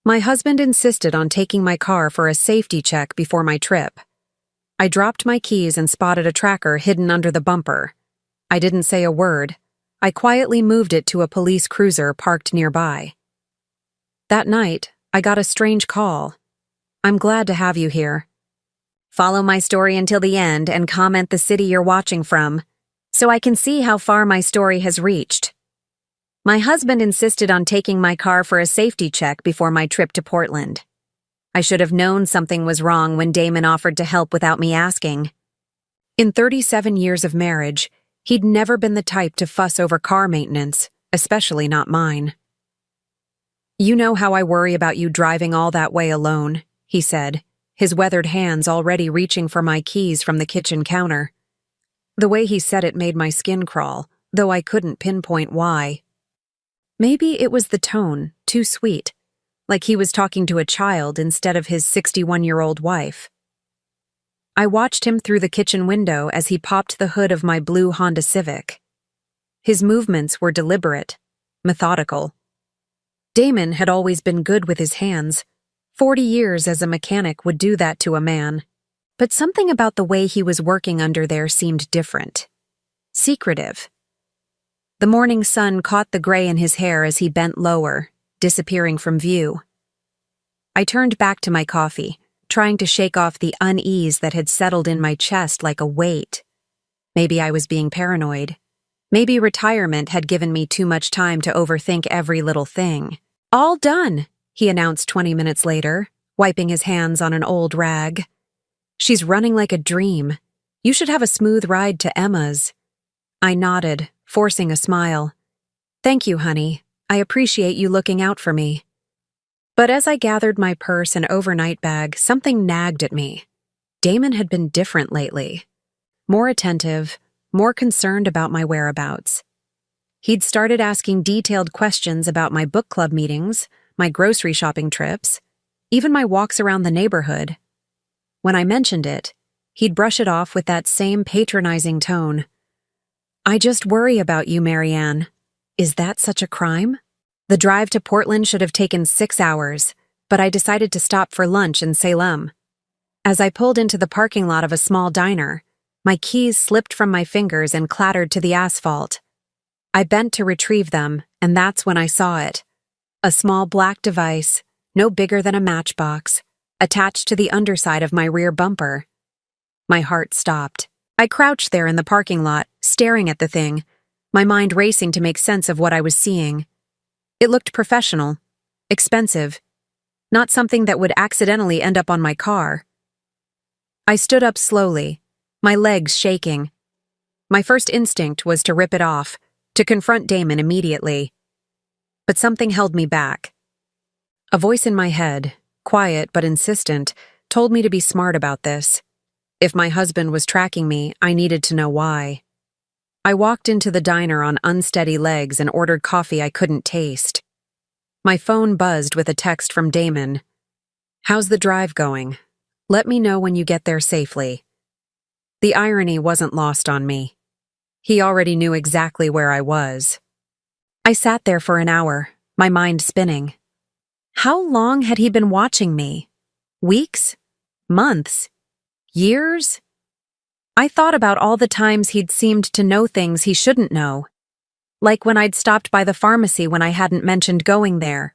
My husband insisted on taking my car for a safety check before my trip. I dropped my keys and spotted a tracker hidden under the bumper. I didn't say a word. I quietly moved it to a police cruiser parked nearby. That night, I got a strange call. "I'm glad to have you here. Follow my story until the end and comment the city you're watching from, so I can see how far my story has reached. My husband insisted on taking my car for a safety check before my trip to Portland. I should have known something was wrong when Damon offered to help without me asking. In 37 years of marriage, he'd never been the type to fuss over car maintenance, especially not mine. You know how I worry about you driving all that way alone," he said, his weathered hands already reaching for my keys from the kitchen counter. The way he said it made my skin crawl, though I couldn't pinpoint why. Maybe it was the tone, too sweet, like he was talking to a child instead of his 61-year-old wife. I watched him through the kitchen window as he popped the hood of my blue Honda Civic. His movements were deliberate, methodical. Damon had always been good with his hands. 40 years as a mechanic would do that to a man. But something about the way he was working under there seemed different. Secretive. The morning sun caught the gray in his hair as he bent lower, disappearing from view. I turned back to my coffee, trying to shake off the unease that had settled in my chest like a weight. Maybe I was being paranoid. Maybe retirement had given me too much time to overthink every little thing. "All done," he announced 20 minutes later, wiping his hands on an old rag. "She's running like a dream. You should have a smooth ride to Emma's." I nodded, forcing a smile. "Thank you, honey. I appreciate you looking out for me." But as I gathered my purse and overnight bag, something nagged at me. Damon had been different lately. More attentive, more concerned about my whereabouts. He'd started asking detailed questions about my book club meetings, my grocery shopping trips, even my walks around the neighborhood. When I mentioned it, he'd brush it off with that same patronizing tone. "I just worry about you, Marianne. Is that such a crime?" The drive to Portland should have taken 6 hours, but I decided to stop for lunch in Salem. As I pulled into the parking lot of a small diner, my keys slipped from my fingers and clattered to the asphalt. I bent to retrieve them, and that's when I saw it. A small black device, no bigger than a matchbox, attached to the underside of my rear bumper. My heart stopped. I crouched there in the parking lot, staring at the thing, my mind racing to make sense of what I was seeing. It looked professional, expensive, not something that would accidentally end up on my car. I stood up slowly, my legs shaking. My first instinct was to rip it off, to confront Damon immediately. But something held me back. A voice in my head, quiet but insistent, told me to be smart about this. If my husband was tracking me, I needed to know why. I walked into the diner on unsteady legs and ordered coffee I couldn't taste. My phone buzzed with a text from Damon. "How's the drive going? Let me know when you get there safely." The irony wasn't lost on me. He already knew exactly where I was. I sat there for an hour, my mind spinning. How long had he been watching me? Weeks? Months? Years? I thought about all the times he'd seemed to know things he shouldn't know. Like when I'd stopped by the pharmacy when I hadn't mentioned going there.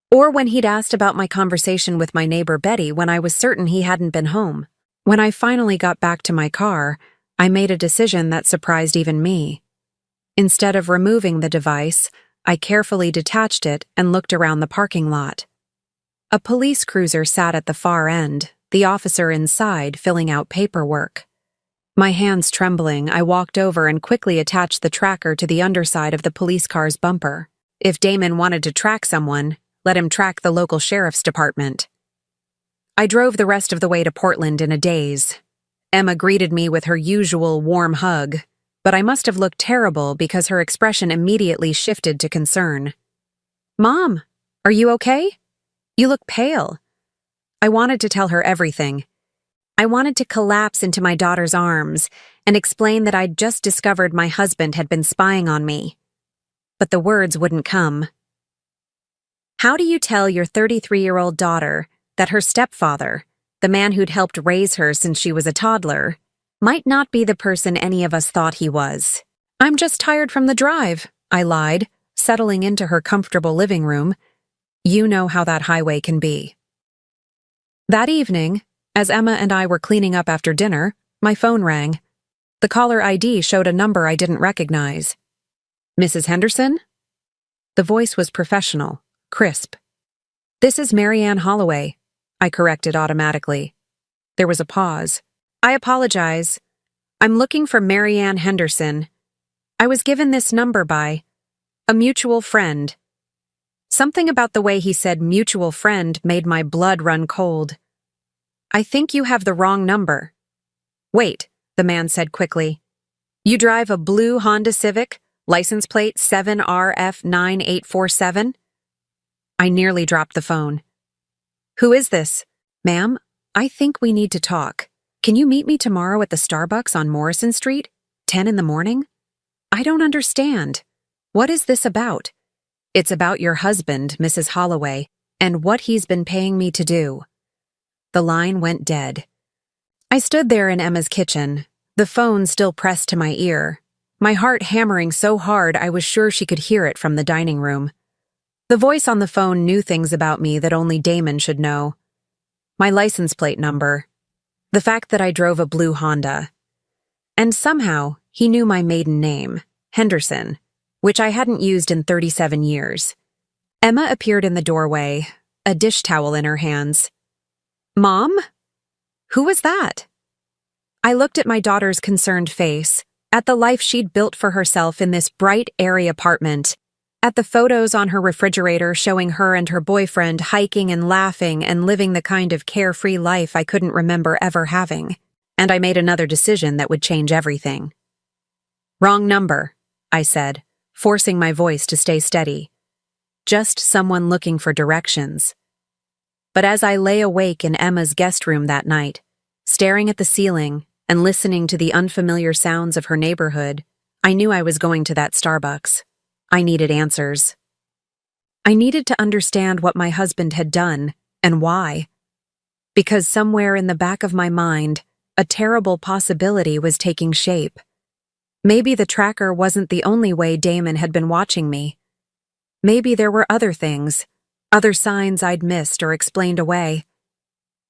Or when he'd asked about my conversation with my neighbor Betty when I was certain he hadn't been home. When I finally got back to my car, I made a decision that surprised even me. Instead of removing the device, I carefully detached it and looked around the parking lot. A police cruiser sat at the far end, the officer inside filling out paperwork. My hands trembling, I walked over and quickly attached the tracker to the underside of the police car's bumper. If Damon wanted to track someone, let him track the local sheriff's department. I drove the rest of the way to Portland in a daze. Emma greeted me with her usual warm hug, but I must have looked terrible because her expression immediately shifted to concern. "Mom, are you okay? You look pale." I wanted to tell her everything. I wanted to collapse into my daughter's arms and explain that I'd just discovered my husband had been spying on me. But the words wouldn't come. How do you tell your 33-year-old daughter that her stepfather, the man who'd helped raise her since she was a toddler, might not be the person any of us thought he was? I'm just tired from the drive, I lied, settling into her comfortable living room. You know how that highway can be. That evening, as Emma and I were cleaning up after dinner, my phone rang. The caller ID showed a number I didn't recognize. Mrs. Henderson? The voice was professional, crisp. This is Marianne Holloway, I corrected automatically. There was a pause. I apologize. I'm looking for Marianne Henderson. I was given this number by a mutual friend. Something about the way he said mutual friend made my blood run cold. I think you have the wrong number. Wait, the man said quickly. You drive a blue Honda Civic, license plate 7RF9847? I nearly dropped the phone. Who is this? Ma'am, I think we need to talk. Can you meet me tomorrow at the Starbucks on Morrison Street? 10 in the morning? I don't understand. What is this about? It's about your husband, Mrs. Holloway, and what he's been paying me to do. The line went dead. I stood there in Emma's kitchen, the phone still pressed to my ear, my heart hammering so hard I was sure she could hear it from the dining room. The voice on the phone knew things about me that only Damon should know. My license plate number. The fact that I drove a blue Honda. And somehow, he knew my maiden name, Henderson, which I hadn't used in 37 years. Emma appeared in the doorway, a dish towel in her hands. Mom? Who was that? I looked at my daughter's concerned face, at the life she'd built for herself in this bright, airy apartment, at the photos on her refrigerator showing her and her boyfriend hiking and laughing and living the kind of carefree life I couldn't remember ever having. And I made another decision that would change everything. Wrong number, I said, forcing my voice to stay steady. Just someone looking for directions. But as I lay awake in Emma's guest room that night, staring at the ceiling and listening to the unfamiliar sounds of her neighborhood, I knew I was going to that Starbucks. I needed answers. I needed to understand what my husband had done and why. Because somewhere in the back of my mind, a terrible possibility was taking shape. Maybe the tracker wasn't the only way Damon had been watching me. Maybe there were other things, other signs I'd missed or explained away.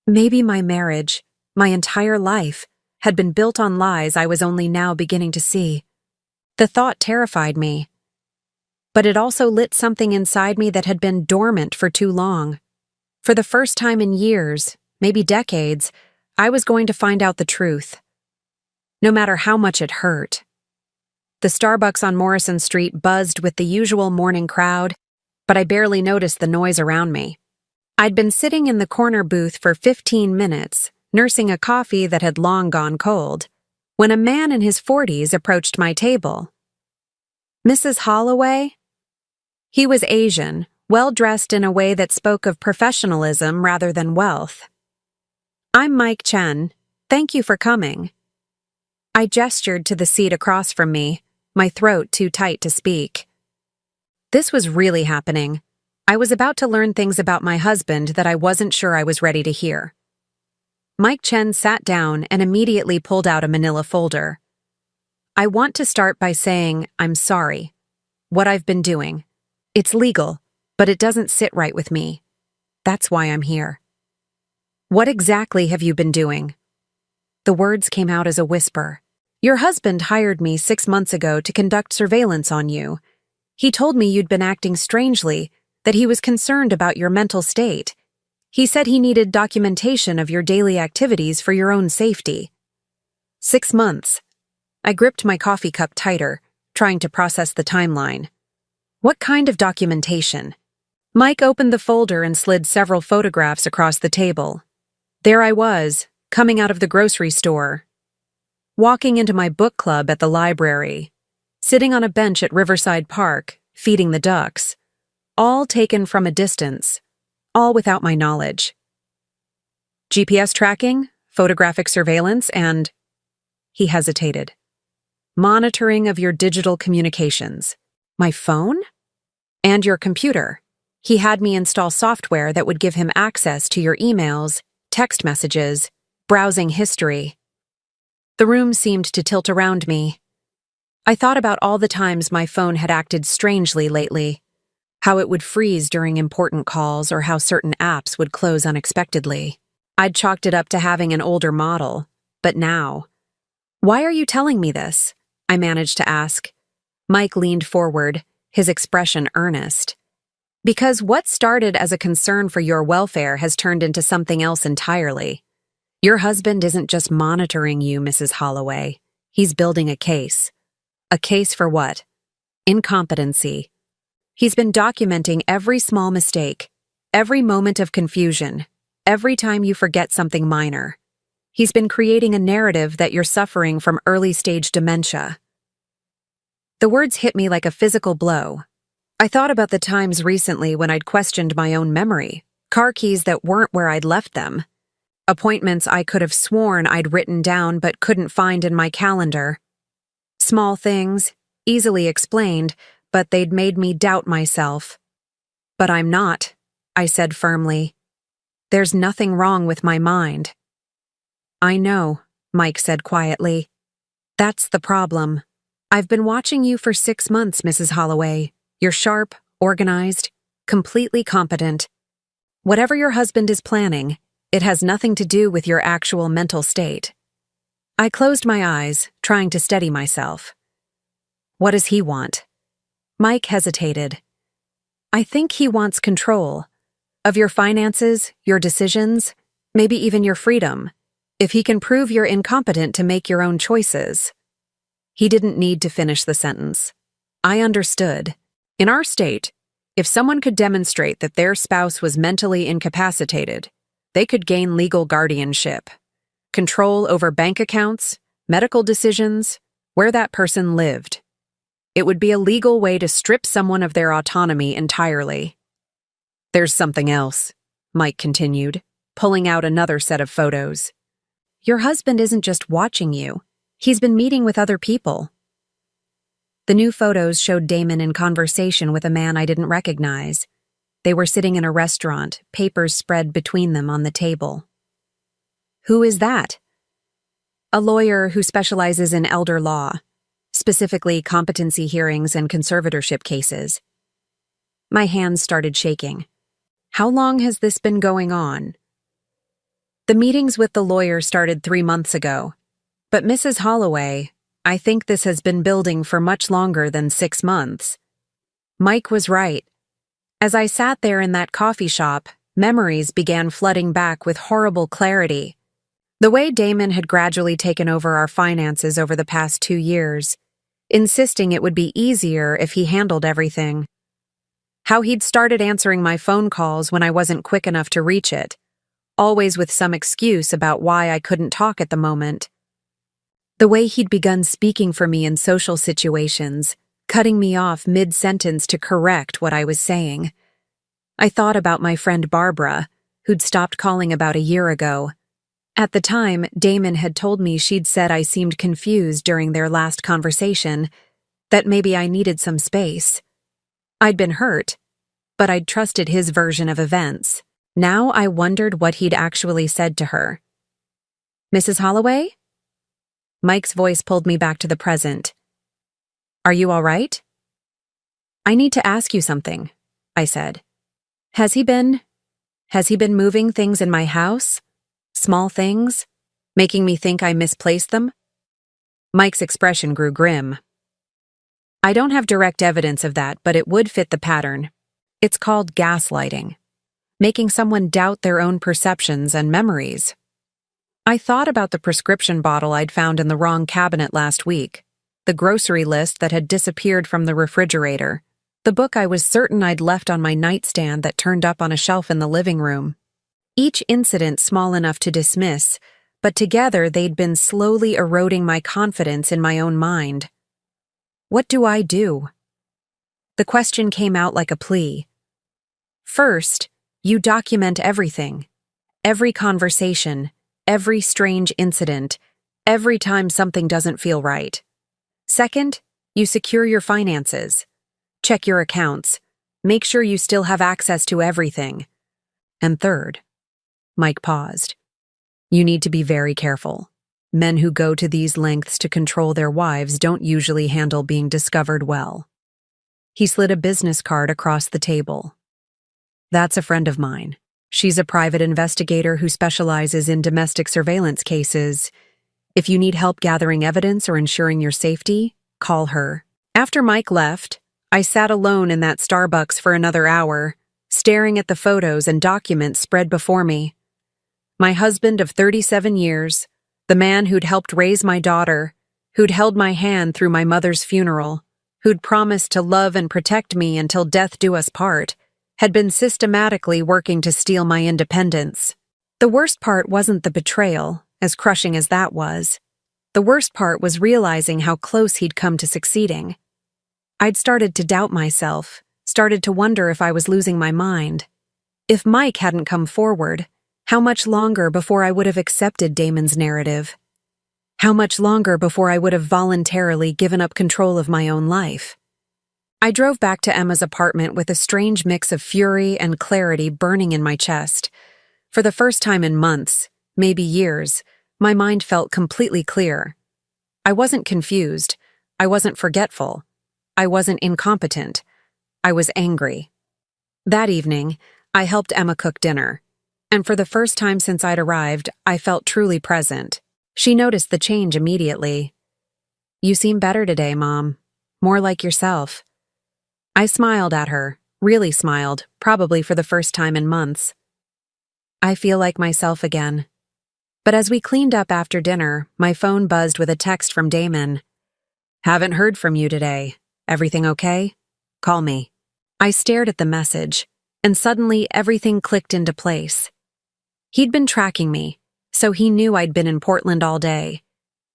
Maybe my marriage, my entire life, had been built on lies I was only now beginning to see. The thought terrified me. But it also lit something inside me that had been dormant for too long. For the first time in years, maybe decades, I was going to find out the truth. No matter how much it hurt. The Starbucks on Morrison Street buzzed with the usual morning crowd, but I barely noticed the noise around me. I'd been sitting in the corner booth for 15 minutes, nursing a coffee that had long gone cold, when a man in his 40s approached my table. Mrs. Holloway? He was Asian, well-dressed in a way that spoke of professionalism rather than wealth. I'm Mike Chen. Thank you for coming. I gestured to the seat across from me, my throat too tight to speak. This was really happening. I was about to learn things about my husband that I wasn't sure I was ready to hear. Mike Chen sat down and immediately pulled out a manila folder. I want to start by saying I'm sorry. What I've been doing. It's legal, but it doesn't sit right with me. That's why I'm here. What exactly have you been doing? The words came out as a whisper. Your husband hired me 6 months ago to conduct surveillance on you. He told me you'd been acting strangely, that he was concerned about your mental state. He said he needed documentation of your daily activities for your own safety. 6 months. I gripped my coffee cup tighter, trying to process the timeline. What kind of documentation? Mike opened the folder and slid several photographs across the table. There I was, coming out of the grocery store, walking into my book club at the library, sitting on a bench at Riverside Park, feeding the ducks, all taken from a distance, all without my knowledge. GPS tracking, photographic surveillance, and... He hesitated. Monitoring of your digital communications. My phone? And your computer. He had me install software that would give him access to your emails, text messages, browsing history. The room seemed to tilt around me. I thought about all the times my phone had acted strangely lately, how it would freeze during important calls or how certain apps would close unexpectedly. I'd chalked it up to having an older model, but now... "Why are you telling me this?" I managed to ask. Mike leaned forward, his expression earnest. "Because what started as a concern for your welfare has turned into something else entirely. Your husband isn't just monitoring you, Mrs. Holloway. He's building a case. A case for what? Incompetency. He's been documenting every small mistake, every moment of confusion, every time you forget something minor. He's been creating a narrative that you're suffering from early-stage dementia." The words hit me like a physical blow. I thought about the times recently when I'd questioned my own memory, car keys that weren't where I'd left them, appointments I could have sworn I'd written down but couldn't find in my calendar. Small things, easily explained, but they'd made me doubt myself. "But I'm not," I said firmly. "There's nothing wrong with my mind." "I know," Mike said quietly. "That's the problem. I've been watching you for 6 months, Mrs. Holloway. You're sharp, organized, completely competent. Whatever your husband is planning, it has nothing to do with your actual mental state." I closed my eyes, trying to steady myself. "What does he want?" Mike hesitated. "I think he wants control. Of your finances, your decisions, maybe even your freedom. If he can prove you're incompetent to make your own choices." He didn't need to finish the sentence. I understood. In our state, if someone could demonstrate that their spouse was mentally incapacitated, they could gain legal guardianship, control over bank accounts, medical decisions, where that person lived. It would be a legal way to strip someone of their autonomy entirely. "There's something else," Mike continued, pulling out another set of photos. "Your husband isn't just watching you. He's been meeting with other people." The new photos showed Damon in conversation with a man I didn't recognize. They were sitting in a restaurant, papers spread between them on the table. "Who is that?" "A lawyer who specializes in elder law, specifically competency hearings and conservatorship cases." My hands started shaking. "How long has this been going on?" "The meetings with the lawyer started 3 months ago. But Mrs. Holloway, I think this has been building for much longer than 6 months." Mike was right. As I sat there in that coffee shop, memories began flooding back with horrible clarity. The way Damon had gradually taken over our finances over the past 2 years, insisting it would be easier if he handled everything. How he'd started answering my phone calls when I wasn't quick enough to reach it, always with some excuse about why I couldn't talk at the moment. The way he'd begun speaking for me in social situations, cutting me off mid-sentence to correct what I was saying. I thought about my friend Barbara, who'd stopped calling about a year ago. At the time, Damon had told me she'd said I seemed confused during their last conversation, that maybe I needed some space. I'd been hurt, but I'd trusted his version of events. Now I wondered what he'd actually said to her. "Mrs. Holloway?" Mike's voice pulled me back to the present. "Are you all right?" "I need to ask you something," I said. Has he been moving things in my house? Small things? Making me think I misplaced them?" Mike's expression grew grim. "I don't have direct evidence of that, but it would fit the pattern. It's called gaslighting. Making someone doubt their own perceptions and memories." I thought about the prescription bottle I'd found in the wrong cabinet last week, the grocery list that had disappeared from the refrigerator, the book I was certain I'd left on my nightstand that turned up on a shelf in the living room. Each incident small enough to dismiss, but together they'd been slowly eroding my confidence in my own mind. What do I do? The question came out like a plea. First, you document everything. Every conversation, every strange incident, every time something doesn't feel right. Second, you secure your finances. Check your accounts. Make sure you still have access to everything. And third, Mike paused. You need to be very careful. Men who go to these lengths to control their wives don't usually handle being discovered well. He slid a business card across the table. That's a friend of mine. She's a private investigator who specializes in domestic surveillance cases. If you need help gathering evidence or ensuring your safety, call her. After Mike left, I sat alone in that Starbucks for another hour, staring at the photos and documents spread before me. My husband of 37 years, the man who'd helped raise my daughter, who'd held my hand through my mother's funeral, who'd promised to love and protect me until death do us part, had been systematically working to steal my independence. The worst part wasn't the betrayal, as crushing as that was. The worst part was realizing how close he'd come to succeeding. I'd started to doubt myself, started to wonder if I was losing my mind. If Mike hadn't come forward, how much longer before I would have accepted Damon's narrative? How much longer before I would have voluntarily given up control of my own life? I drove back to Emma's apartment with a strange mix of fury and clarity burning in my chest. For the first time in months, maybe years, my mind felt completely clear. I wasn't confused. I wasn't forgetful. I wasn't incompetent. I was angry. That evening, I helped Emma cook dinner. And for the first time since I'd arrived, I felt truly present. She noticed the change immediately. You seem better today, Mom. More like yourself. I smiled at her, really smiled, probably for the first time in months. I feel like myself again. But as we cleaned up after dinner, my phone buzzed with a text from Damon. Haven't heard from you today. Everything okay? Call me. I stared at the message, and suddenly everything clicked into place. He'd been tracking me, so he knew I'd been in Portland all day.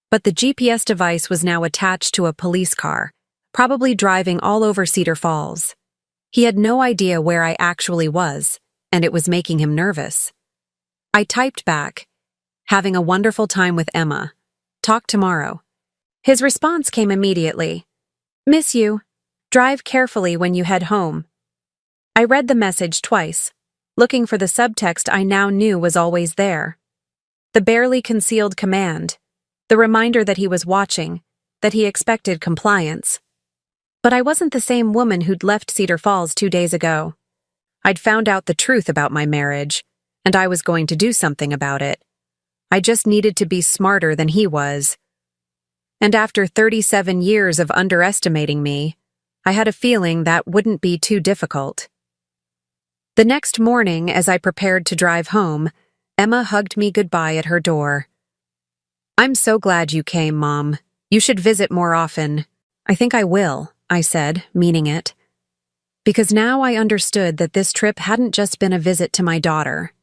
But the GPS device was now attached to a police car, probably driving all over Cedar Falls. He had no idea where I actually was, and it was making him nervous. I typed back, having a wonderful time with Emma. Talk tomorrow. His response came immediately. Miss you. Drive carefully when you head home. I read the message twice, looking for the subtext I now knew was always there. The barely concealed command, the reminder that he was watching, that he expected compliance. But I wasn't the same woman who'd left Cedar Falls 2 days ago. I'd found out the truth about my marriage, and I was going to do something about it. I just needed to be smarter than he was. And after 37 years of underestimating me, I had a feeling that wouldn't be too difficult. The next morning, as I prepared to drive home, Emma hugged me goodbye at her door. I'm so glad you came, Mom. You should visit more often. I think I will, I said, meaning it. Because now I understood that this trip hadn't just been a visit to my daughter.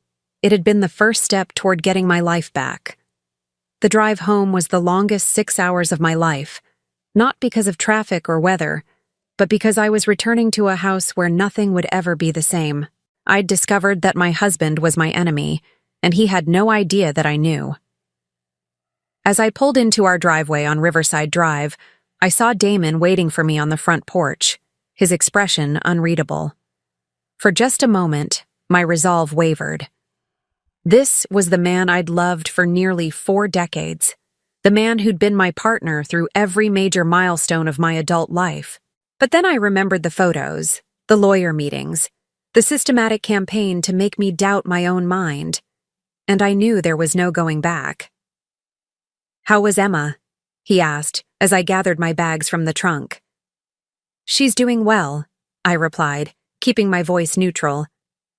It had been the first step toward getting my life back. The drive home was the longest 6 hours of my life, not because of traffic or weather, but because I was returning to a house where nothing would ever be the same. I'd discovered that my husband was my enemy, and he had no idea that I knew. As I pulled into our driveway on Riverside Drive, I saw Damon waiting for me on the front porch, his expression unreadable. For just a moment, my resolve wavered. This was the man I'd loved for nearly 4 decades, the man who'd been my partner through every major milestone of my adult life. But then I remembered the photos, the lawyer meetings, the systematic campaign to make me doubt my own mind, and I knew there was no going back. How was Emma? He asked as I gathered my bags from the trunk. She's doing well, I replied, keeping my voice neutral.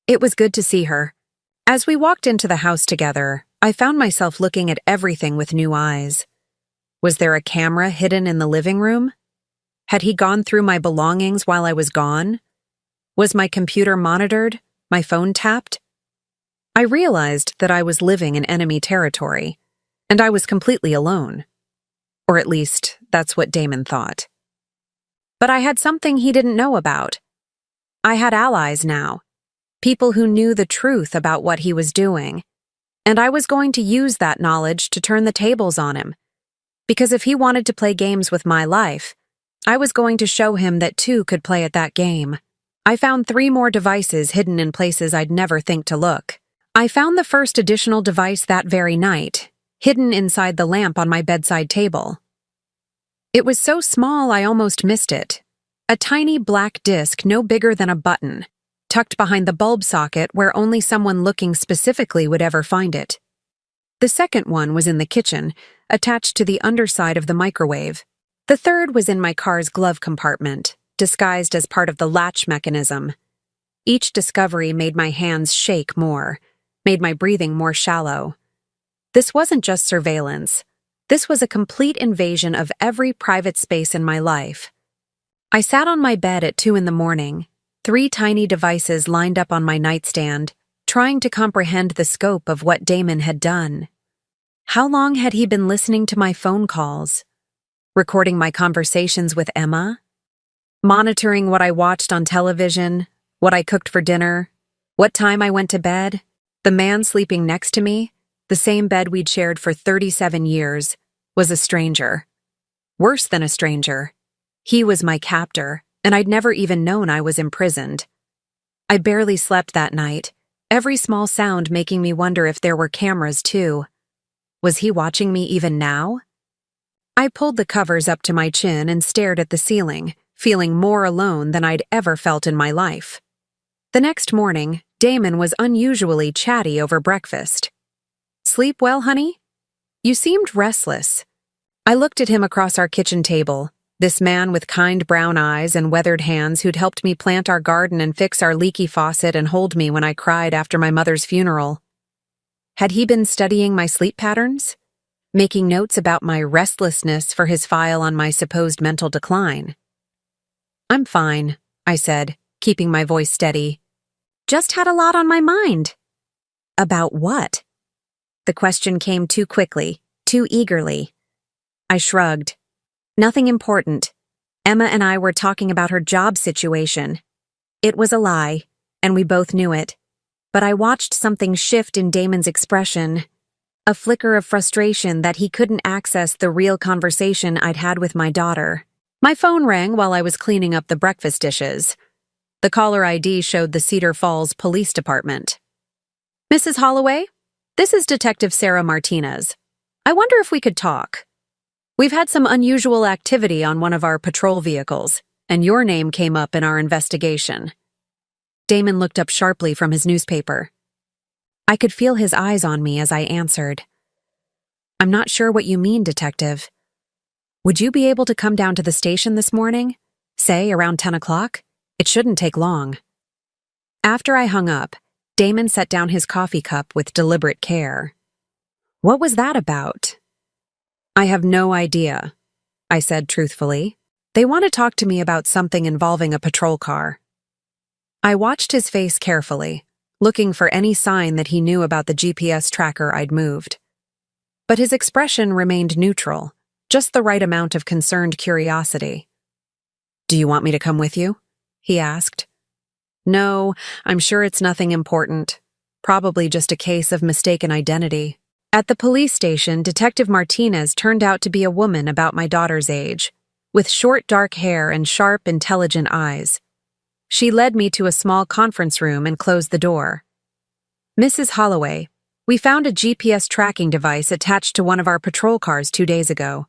It was good to see her. As we walked into the house together, I found myself looking at everything with new eyes. Was there a camera hidden in the living room? Had he gone through my belongings while I was gone? Was my computer monitored, my phone tapped? I realized that I was living in enemy territory, and I was completely alone. Or at least, that's what Damon thought. But I had something he didn't know about. I had allies now, people who knew the truth about what he was doing, and I was going to use that knowledge to turn the tables on him. Because if he wanted to play games with my life, I was going to show him that two could play at that game. I found 3 more devices hidden in places I'd never think to look. I found the first additional device that very night, hidden inside the lamp on my bedside table. It was so small I almost missed it. A tiny black disc no bigger than a button, tucked behind the bulb socket where only someone looking specifically would ever find it. The second one was in the kitchen, attached to the underside of the microwave. The third was in my car's glove compartment, disguised as part of the latch mechanism. Each discovery made my hands shake more, made my breathing more shallow. This wasn't just surveillance. This was a complete invasion of every private space in my life. I sat on my bed at 2 a.m, 3 tiny devices lined up on my nightstand, trying to comprehend the scope of what Damon had done. How long had he been listening to my phone calls? Recording my conversations with Emma? Monitoring what I watched on television, what I cooked for dinner, what time I went to bed? The man sleeping next to me, the same bed we'd shared for 37 years, was a stranger. Worse than a stranger. He was my captor, and I'd never even known I was imprisoned. I barely slept that night, every small sound making me wonder if there were cameras too. Was he watching me even now? I pulled the covers up to my chin and stared at the ceiling, feeling more alone than I'd ever felt in my life. The next morning, Damon was unusually chatty over breakfast. "Sleep well, honey? You seemed restless." I looked at him across our kitchen table, this man with kind brown eyes and weathered hands who'd helped me plant our garden and fix our leaky faucet and hold me when I cried after my mother's funeral. Had he been studying my sleep patterns? Making notes about my restlessness for his file on my supposed mental decline? "I'm fine," I said, keeping my voice steady. "Just had a lot on my mind." "About what?" The question came too quickly, too eagerly. I shrugged. "Nothing important. Emma and I were talking about her job situation." It was a lie, and we both knew it. But I watched something shift in Damon's expression, a flicker of frustration that he couldn't access the real conversation I'd had with my daughter. My phone rang while I was cleaning up the breakfast dishes. The caller ID showed the Cedar Falls Police Department. "Mrs. Holloway, this is Detective Sarah Martinez. I wonder if we could talk. We've had some unusual activity on one of our patrol vehicles, and your name came up in our investigation." Damon looked up sharply from his newspaper. I could feel his eyes on me as I answered. "I'm not sure what you mean, Detective. Would you be able to come down to the station this morning? Say, around 10 o'clock? It shouldn't take long." After I hung up, Damon set down his coffee cup with deliberate care. "What was that about?" "I have no idea," I said truthfully. "They want to talk to me about something involving a patrol car." I watched his face carefully, looking for any sign that he knew about the GPS tracker I'd moved. But his expression remained neutral, just the right amount of concerned curiosity. "Do you want me to come with you?" he asked. "No, I'm sure it's nothing important. Probably just a case of mistaken identity." At the police station, Detective Martinez turned out to be a woman about my daughter's age, with short dark hair and sharp, intelligent eyes. She led me to a small conference room and closed the door. "Mrs. Holloway, we found a GPS tracking device attached to one of our patrol cars 2 days ago.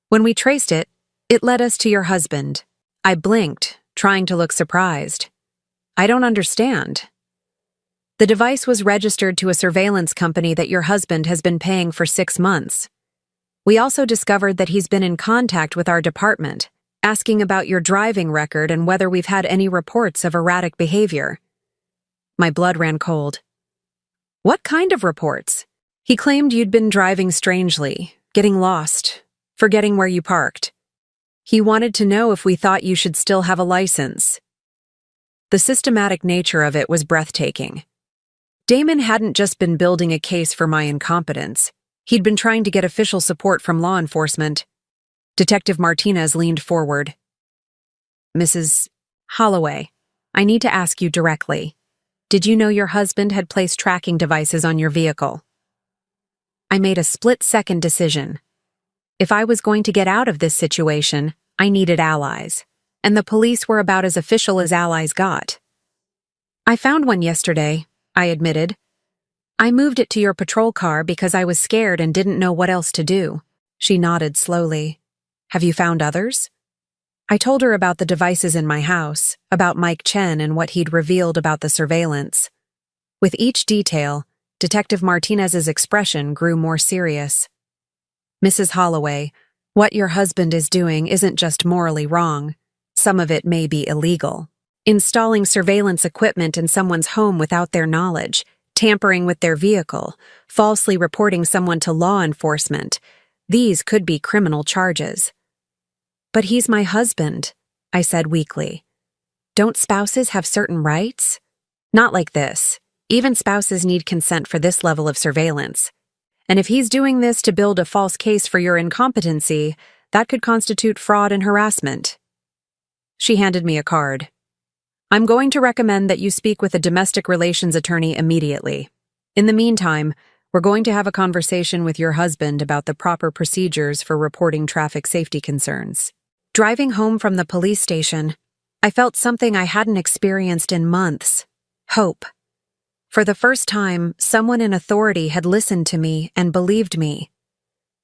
When we traced it, it led us to your husband." I blinked, trying to look surprised. "I don't understand." "The device was registered to a surveillance company that your husband has been paying for 6 months. We also discovered that he's been in contact with our department, asking about your driving record and whether we've had any reports of erratic behavior." My blood ran cold. "What kind of reports?" "He claimed you'd been driving strangely, getting lost, forgetting where you parked. He wanted to know if we thought you should still have a license." The systematic nature of it was breathtaking. Damon hadn't just been building a case for my incompetence. He'd been trying to get official support from law enforcement. Detective Martinez leaned forward. "Mrs. Holloway, I need to ask you directly. Did you know your husband had placed tracking devices on your vehicle?" I made a split-second decision. If I was going to get out of this situation, I needed allies, and the police were about as official as allies got. I found one yesterday, I admitted. I moved it to your patrol car because I was scared and didn't know what else to do. She nodded slowly. Have you found others? I told her about the devices in my house, about Mike Chen and what he'd revealed about the surveillance. With each detail, Detective Martinez's expression grew more serious. Mrs. Holloway, what your husband is doing isn't just morally wrong. Some of it may be illegal. Installing surveillance equipment in someone's home without their knowledge, tampering with their vehicle, falsely reporting someone to law enforcement, these could be criminal charges. But he's my husband, I said weakly. Don't spouses have certain rights? Not like this. Even spouses need consent for this level of surveillance. And if he's doing this to build a false case for your incompetency, that could constitute fraud and harassment. She handed me a card. I'm going to recommend that you speak with a domestic relations attorney immediately. In the meantime, we're going to have a conversation with your husband about the proper procedures for reporting traffic safety concerns. Driving home from the police station, I felt something I hadn't experienced in months. Hope. For the first time, someone in authority had listened to me and believed me.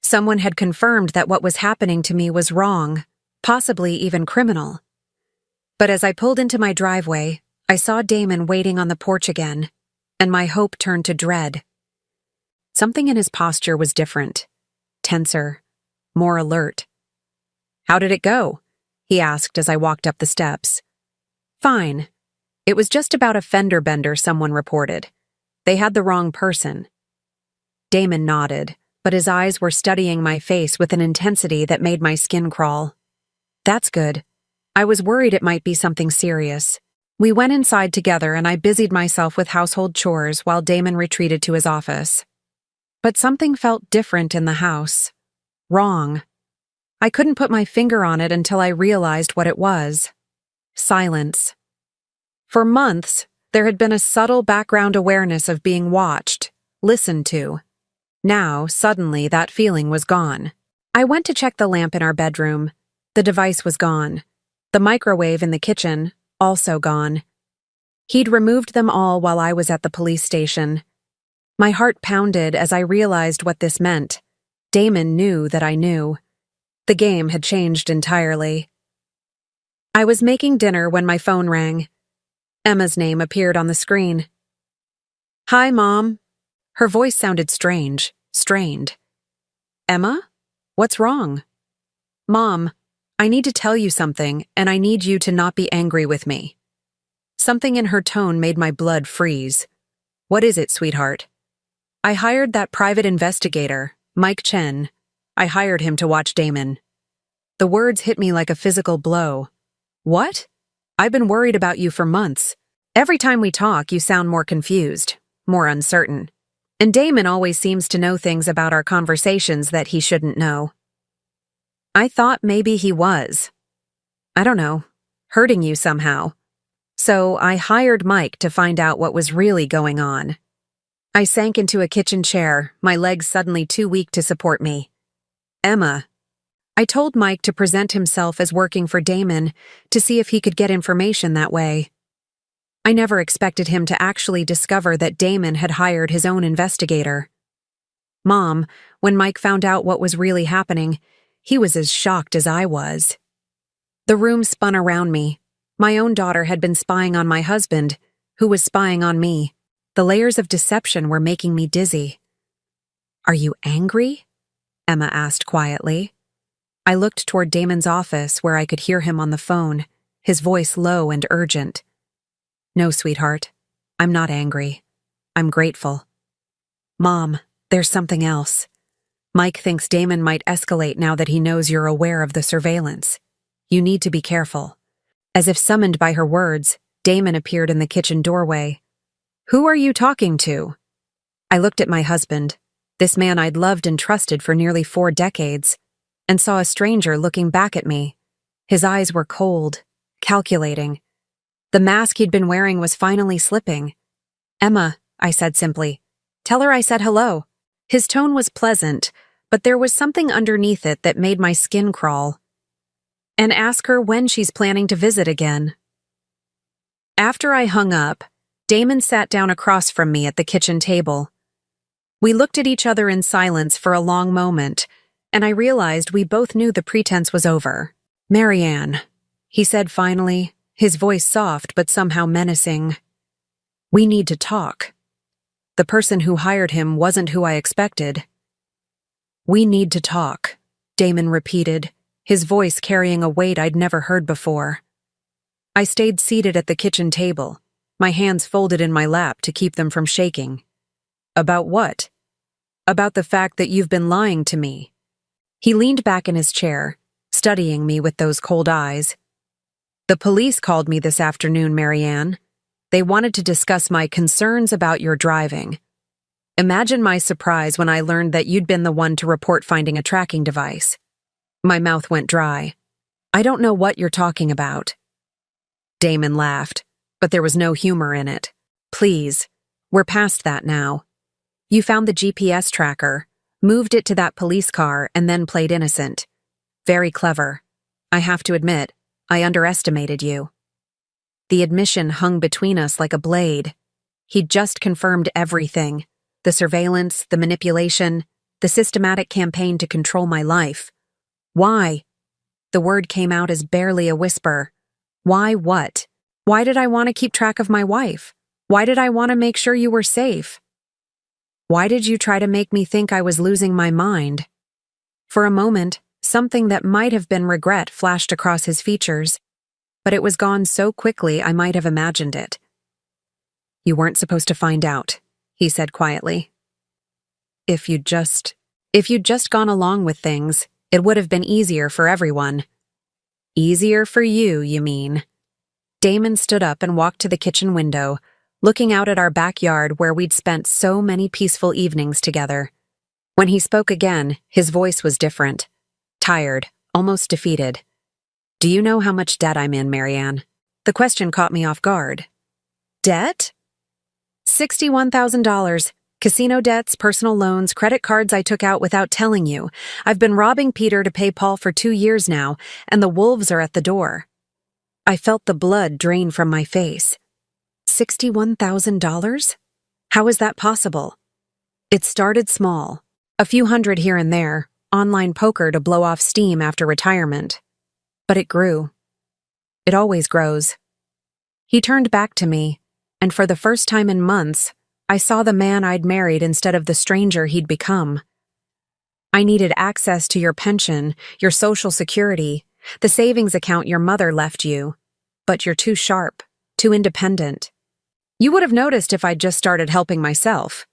Someone had confirmed that what was happening to me was wrong, possibly even criminal. But as I pulled into my driveway, I saw Damon waiting on the porch again, and my hope turned to dread. Something in his posture was different, tenser, more alert. How did it go? He asked as I walked up the steps. Fine. It was just about a fender bender someone reported. They had the wrong person. Damon nodded, but his eyes were studying my face with an intensity that made my skin crawl. That's good. I was worried it might be something serious. We went inside together and I busied myself with household chores while Damon retreated to his office. But something felt different in the house. Wrong. I couldn't put my finger on it until I realized what it was. Silence. For months, there had been a subtle background awareness of being watched, listened to. Now, suddenly, that feeling was gone. I went to check the lamp in our bedroom. The device was gone. The microwave in the kitchen, also gone. He'd removed them all while I was at the police station. My heart pounded as I realized what this meant. Damon knew that I knew. The game had changed entirely. I was making dinner when my phone rang. Emma's name appeared on the screen. Hi, Mom. Her voice sounded strange, strained. Emma? What's wrong? Mom, I need to tell you something, and I need you to not be angry with me. Something in her tone made my blood freeze. What is it, sweetheart? I hired that private investigator, Mike Chen. I hired him to watch Damon. The words hit me like a physical blow. What? I've been worried about you for months. Every time we talk, you sound more confused, more uncertain. And Damon always seems to know things about our conversations that he shouldn't know. I thought maybe he was. I don't know, hurting you somehow. So I hired Mike to find out what was really going on. I sank into a kitchen chair, my legs suddenly too weak to support me. Emma. I told Mike to present himself as working for Damon to see if he could get information that way. I never expected him to actually discover that Damon had hired his own investigator. Mom, when Mike found out what was really happening, he was as shocked as I was. The room spun around me. My own daughter had been spying on my husband, who was spying on me. The layers of deception were making me dizzy. Are you angry? Emma asked quietly. I looked toward Damon's office where I could hear him on the phone, his voice low and urgent. No, sweetheart, I'm not angry. I'm grateful. Mom, there's something else. Mike thinks Damon might escalate now that he knows you're aware of the surveillance. You need to be careful. As if summoned by her words, Damon appeared in the kitchen doorway. Who are you talking to? I looked at my husband, this man I'd loved and trusted for nearly 4 decades, and saw a stranger looking back at me. His eyes were cold, calculating. The mask he'd been wearing was finally slipping. Emma, I said simply. Tell her I said hello. His tone was pleasant, but there was something underneath it that made my skin crawl. And ask her when she's planning to visit again. After I hung up, Damon sat down across from me at the kitchen table. We looked at each other in silence for a long moment, and I realized we both knew the pretense was over. "Marianne," he said finally, his voice soft but somehow menacing. "We need to talk." The person who hired him wasn't who I expected. "We need to talk," Damon repeated, his voice carrying a weight I'd never heard before. I stayed seated at the kitchen table, my hands folded in my lap to keep them from shaking. "About what?" "About the fact that you've been lying to me." He leaned back in his chair, studying me with those cold eyes. "The police called me this afternoon, Marianne. They wanted to discuss my concerns about your driving. Imagine my surprise when I learned that you'd been the one to report finding a tracking device." My mouth went dry. "I don't know what you're talking about." Damon laughed, but there was no humor in it. "Please, we're past that now. You found the GPS tracker, moved it to that police car, and then played innocent. Very clever. I have to admit, I underestimated you." The admission hung between us like a blade. He'd just confirmed everything: the surveillance, the manipulation, the systematic campaign to control my life. "Why?" The word came out as barely a whisper. "Why what? Why did I want to keep track of my wife? Why did I want to make sure you were safe? Why did you try to make me think I was losing my mind?" For a moment, something that might have been regret flashed across his features, but it was gone so quickly I might have imagined it. "You weren't supposed to find out," he said quietly. If you'd just gone along with things, it would have been easier for everyone." "Easier for you, you mean?" Damon stood up and walked to the kitchen window, looking out at our backyard where we'd spent so many peaceful evenings together. When he spoke again, his voice was different. Tired, almost defeated. "Do you know how much debt I'm in, Marianne?" The question caught me off guard. "Debt?" $61,000. Casino debts, personal loans, credit cards I took out without telling you. I've been robbing Peter to pay Paul for 2 years now, and the wolves are at the door. I felt the blood drain from my face. $61,000? How is that possible? It started small. A few hundred here and there, online poker to blow off steam after retirement. But it grew. It always grows. He turned back to me, and for the first time in months, I saw the man I'd married instead of the stranger he'd become. "I needed access to your pension, your Social Security, the savings account your mother left you. But you're too sharp, too independent. You would have noticed if I'd just started helping myself."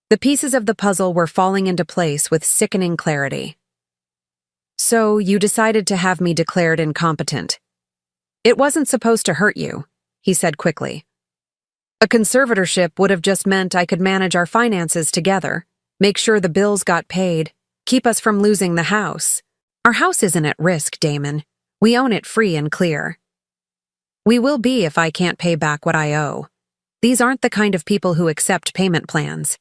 The pieces of the puzzle were falling into place with sickening clarity. "So you decided to have me declared incompetent. It wasn't supposed to hurt you," he said quickly. "A conservatorship would have just meant I could manage our finances together, make sure the bills got paid, keep us from losing the house. Our house isn't at risk, Damon. We own it free and clear. We will be if I can't pay back what I owe. These aren't the kind of people who accept payment plans."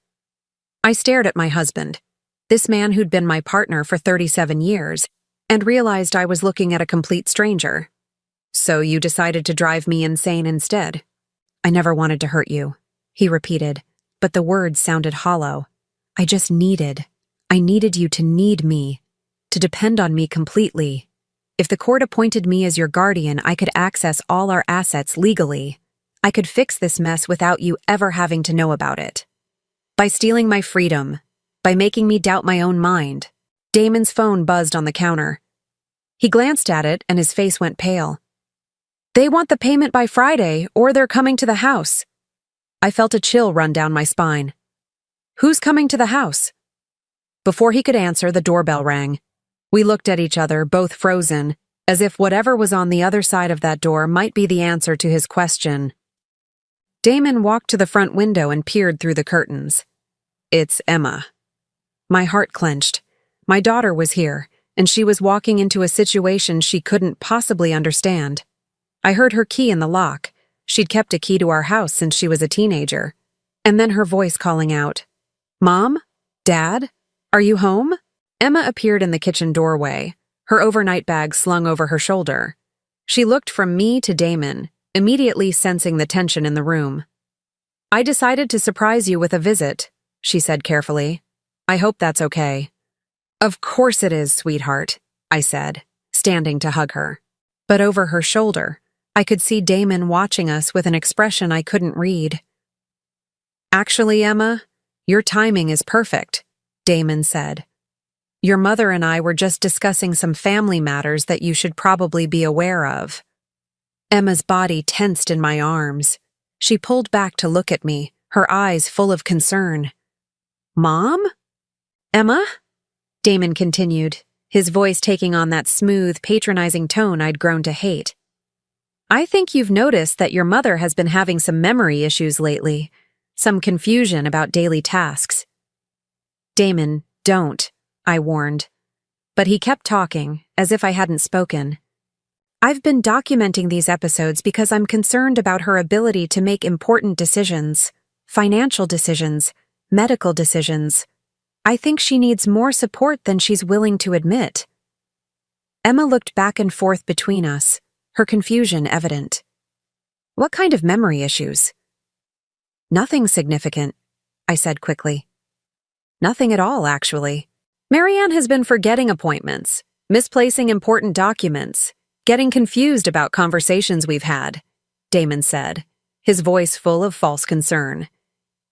I stared at my husband, this man who'd been my partner for 37 years, and realized I was looking at a complete stranger. "So you decided to drive me insane instead?" "I never wanted to hurt you," he repeated, but the words sounded hollow. I needed you to need me, to depend on me completely. If the court appointed me as your guardian, I could access all our assets legally. I could fix this mess without you ever having to know about it. By stealing my freedom, by making me doubt my own mind. Damon's phone buzzed on the counter. He glanced at it and his face went pale. "They want the payment by Friday, or they're coming to the house." I felt a chill run down my spine. "Who's coming to the house?" Before he could answer, the doorbell rang. We looked at each other, both frozen, as if whatever was on the other side of that door might be the answer to his question. Damon walked to the front window and peered through the curtains. "It's Emma." My heart clenched. My daughter was here, and she was walking into a situation she couldn't possibly understand. I heard her key in the lock. She'd kept a key to our house since she was a teenager. And then her voice calling out, "Mom? Dad? Are you home?" Emma appeared in the kitchen doorway, her overnight bag slung over her shoulder. She looked from me to Damon, immediately sensing the tension in the room. I decided to surprise you with a visit, she said carefully. I hope that's okay. Of course it is, sweetheart, I said, standing to hug her. But over her shoulder, I could see Damon watching us with an expression I couldn't read. Actually, Emma, your timing is perfect, Damon said. Your mother and I were just discussing some family matters that you should probably be aware of. Emma's body tensed in my arms. She pulled back to look at me, her eyes full of concern. Mom? Emma? Damon continued, his voice taking on that smooth, patronizing tone I'd grown to hate. I think you've noticed that your mother has been having some memory issues lately, some confusion about daily tasks. Damon, don't, I warned. But he kept talking, as if I hadn't spoken. I've been documenting these episodes because I'm concerned about her ability to make important decisions, financial decisions, medical decisions. I think she needs more support than she's willing to admit. Emma looked back and forth between us, her confusion evident. What kind of memory issues? Nothing significant, I said quickly. Nothing at all, actually. Marianne has been forgetting appointments, misplacing important documents, getting confused about conversations we've had, Damon said, his voice full of false concern.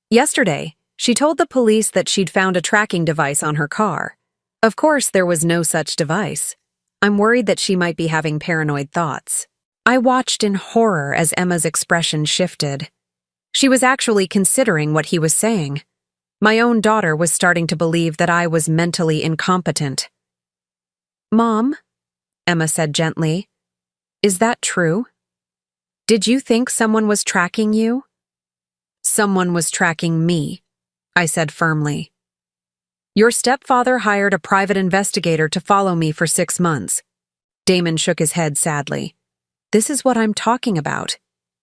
Yesterday, she told the police that she'd found a tracking device on her car. Of course, there was no such device. I'm worried that she might be having paranoid thoughts. I watched in horror as Emma's expression shifted. She was actually considering what he was saying. My own daughter was starting to believe that I was mentally incompetent. Mom, Emma said gently, is that true? Did you think someone was tracking you? Someone was tracking me, I said firmly. Your stepfather hired a private investigator to follow me for 6 months. Damon shook his head sadly. This is what I'm talking about.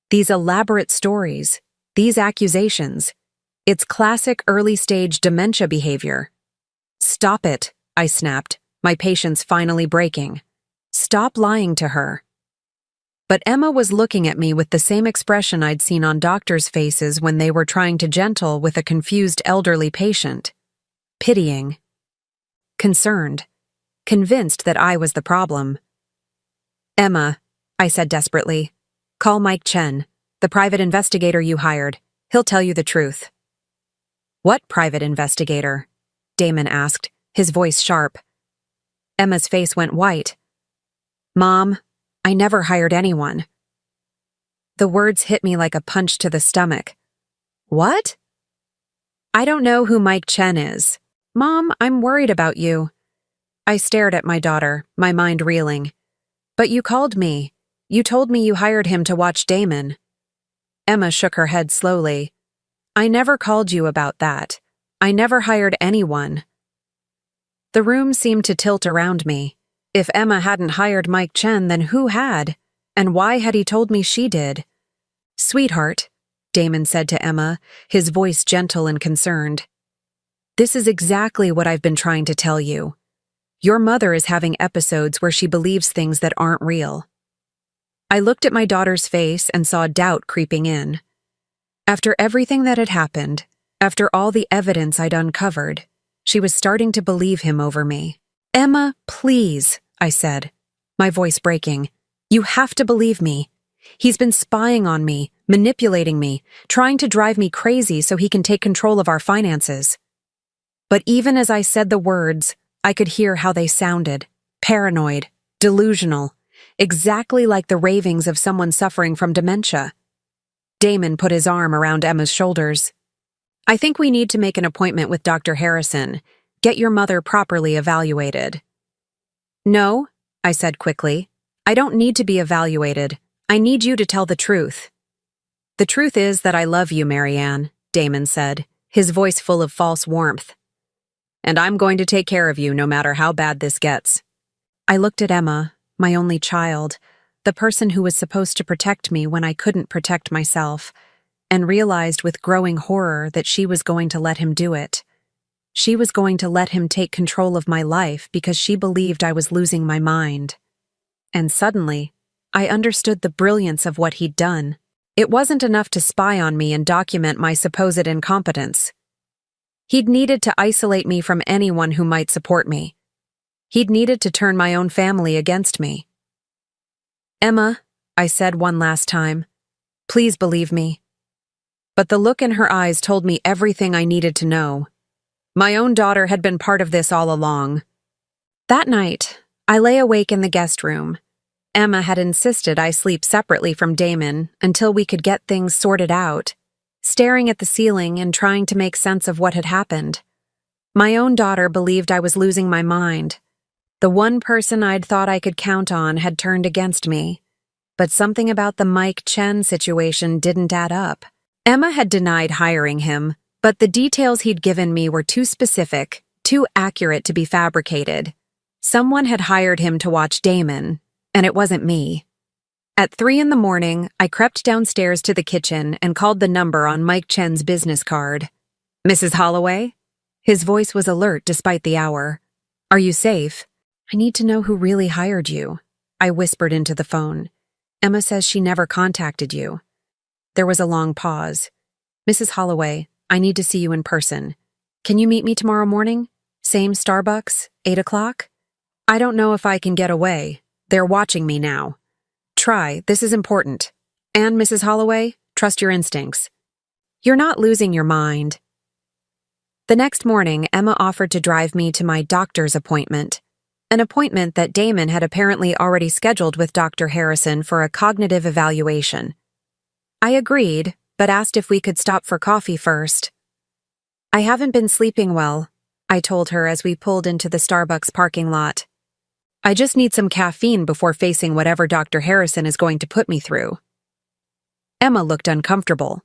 These elaborate stories, these accusations. It's classic early-stage dementia behavior. Stop it, I snapped, my patience finally breaking. Stop lying to her. But Emma was looking at me with the same expression I'd seen on doctors' faces when they were trying to gentle with a confused elderly patient. Pitying. Concerned. Convinced that I was the problem. Emma, I said desperately, call Mike Chen, the private investigator you hired. He'll tell you the truth. What private investigator? Damon asked, his voice sharp. Emma's face went white. Mom, I never hired anyone. The words hit me like a punch to the stomach. What? I don't know who Mike Chen is. Mom, I'm worried about you. I stared at my daughter, my mind reeling. But you called me. You told me you hired him to watch Damon. Emma shook her head slowly. I never called you about that. I never hired anyone. The room seemed to tilt around me. If Emma hadn't hired Mike Chen, then who had? And why had he told me she did? Sweetheart, Damon said to Emma, his voice gentle and concerned. This is exactly what I've been trying to tell you. Your mother is having episodes where she believes things that aren't real. I looked at my daughter's face and saw doubt creeping in. After everything that had happened, after all the evidence I'd uncovered, she was starting to believe him over me. Emma, please, I said, my voice breaking. You have to believe me. He's been spying on me, manipulating me, trying to drive me crazy so he can take control of our finances. But even as I said the words, I could hear how they sounded. Paranoid, delusional, exactly like the ravings of someone suffering from dementia. Damon put his arm around Emma's shoulders. I think we need to make an appointment with Dr. Harrison. Get your mother properly evaluated. No, I said quickly. I don't need to be evaluated. I need you to tell the truth. The truth is that I love you, Marianne, Damon said, his voice full of false warmth. And I'm going to take care of you no matter how bad this gets. I looked at Emma, my only child, the person who was supposed to protect me when I couldn't protect myself, and realized with growing horror that she was going to let him do it. She was going to let him take control of my life because she believed I was losing my mind. And suddenly, I understood the brilliance of what he'd done. It wasn't enough to spy on me and document my supposed incompetence. He'd needed to isolate me from anyone who might support me. He'd needed to turn my own family against me. "Emma," I said one last time, "please believe me." But the look in her eyes told me everything I needed to know. My own daughter had been part of this all along. That night, I lay awake in the guest room. Emma had insisted I sleep separately from Damon until we could get things sorted out, staring at the ceiling and trying to make sense of what had happened. My own daughter believed I was losing my mind. The one person I'd thought I could count on had turned against me. But something about the Mike Chen situation didn't add up. Emma had denied hiring him, but the details he'd given me were too specific, too accurate to be fabricated. Someone had hired him to watch Damon, and it wasn't me. At 3 a.m, I crept downstairs to the kitchen and called the number on Mike Chen's business card. "Mrs. Holloway?" His voice was alert despite the hour. "Are you safe?" "I need to know who really hired you," I whispered into the phone. "Emma says she never contacted you." There was a long pause. "Mrs. Holloway, I need to see you in person. Can you meet me tomorrow morning? Same Starbucks, 8 o'clock? I don't know if I can get away. They're watching me now. Try, this is important. And Mrs. Holloway, trust your instincts. You're not losing your mind." The next morning, Emma offered to drive me to my doctor's appointment, an appointment that Damon had apparently already scheduled with Dr. Harrison for a cognitive evaluation. I agreed, but asked if we could stop for coffee first. "I haven't been sleeping well," I told her as we pulled into the Starbucks parking lot. "I just need some caffeine before facing whatever Dr. Harrison is going to put me through." Emma looked uncomfortable.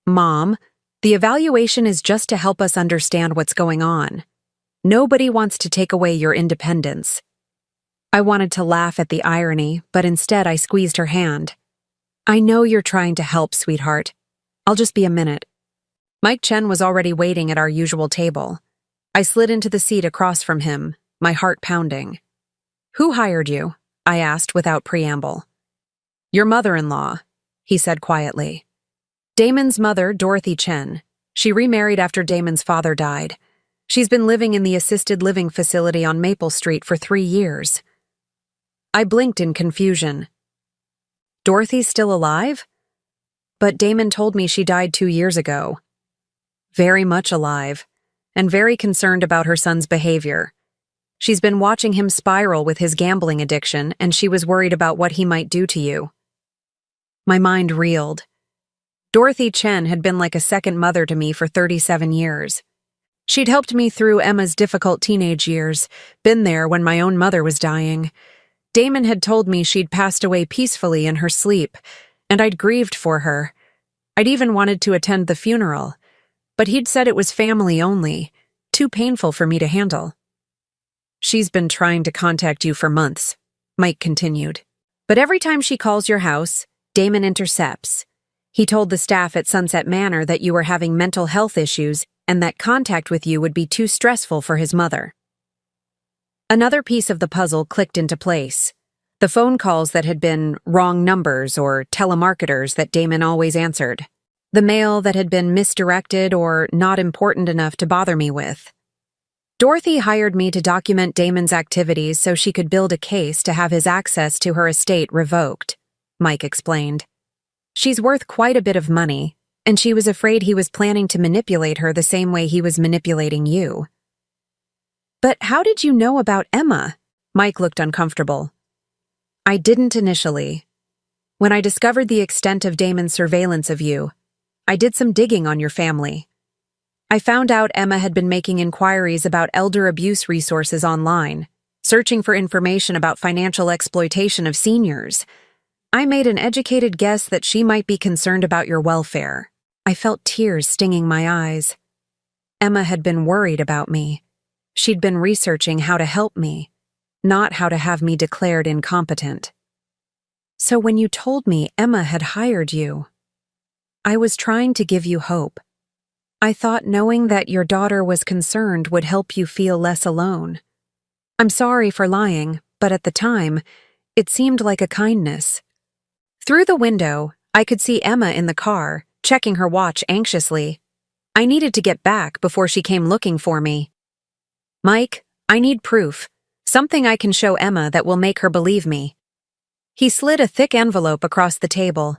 "Mom, the evaluation is just to help us understand what's going on. Nobody wants to take away your independence." I wanted to laugh at the irony, but instead I squeezed her hand. "I know you're trying to help, sweetheart. I'll just be a minute." Mike Chen was already waiting at our usual table. I slid into the seat across from him, my heart pounding. "Who hired you?" I asked without preamble. "Your mother-in-law," he said quietly. "Damon's mother, Dorothy Chen. She remarried after Damon's father died. She's been living in the assisted living facility on Maple Street for 3 years." I blinked in confusion. "Dorothy's still alive? But Damon told me she died 2 years ago." "Very much alive, and very concerned about her son's behavior. She's been watching him spiral with his gambling addiction, and she was worried about what he might do to you." My mind reeled. Dorothy Chen had been like a second mother to me for 37 years. She'd helped me through Emma's difficult teenage years, been there when my own mother was dying. Damon had told me she'd passed away peacefully in her sleep, and I'd grieved for her. I'd even wanted to attend the funeral, but he'd said it was family only, too painful for me to handle. "She's been trying to contact you for months," Mike continued. "But every time she calls your house, Damon intercepts. He told the staff at Sunset Manor that you were having mental health issues and that contact with you would be too stressful for his mother." Another piece of the puzzle clicked into place. The phone calls that had been wrong numbers or telemarketers that Damon always answered. The mail that had been misdirected or not important enough to bother me with. Dorothy hired me to document Damon's activities so she could build a case to have his access to her estate revoked, Mike explained. "She's worth quite a bit of money, and she was afraid he was planning to manipulate her the same way he was manipulating you." "But how did you know about Emma?" Mike looked uncomfortable. "I didn't initially. When I discovered the extent of Damon's surveillance of you, I did some digging on your family. I found out Emma had been making inquiries about elder abuse resources online, searching for information about financial exploitation of seniors. I made an educated guess that she might be concerned about your welfare." I felt tears stinging my eyes. Emma had been worried about me. She'd been researching how to help me, not how to have me declared incompetent. "So when you told me Emma had hired you, I was trying to give you hope. I thought knowing that your daughter was concerned would help you feel less alone. I'm sorry for lying, but at the time, it seemed like a kindness." Through the window, I could see Emma in the car, checking her watch anxiously. I needed to get back before she came looking for me. Mike, I need proof. Something I can show Emma that will make her believe me. He slid a thick envelope across the table.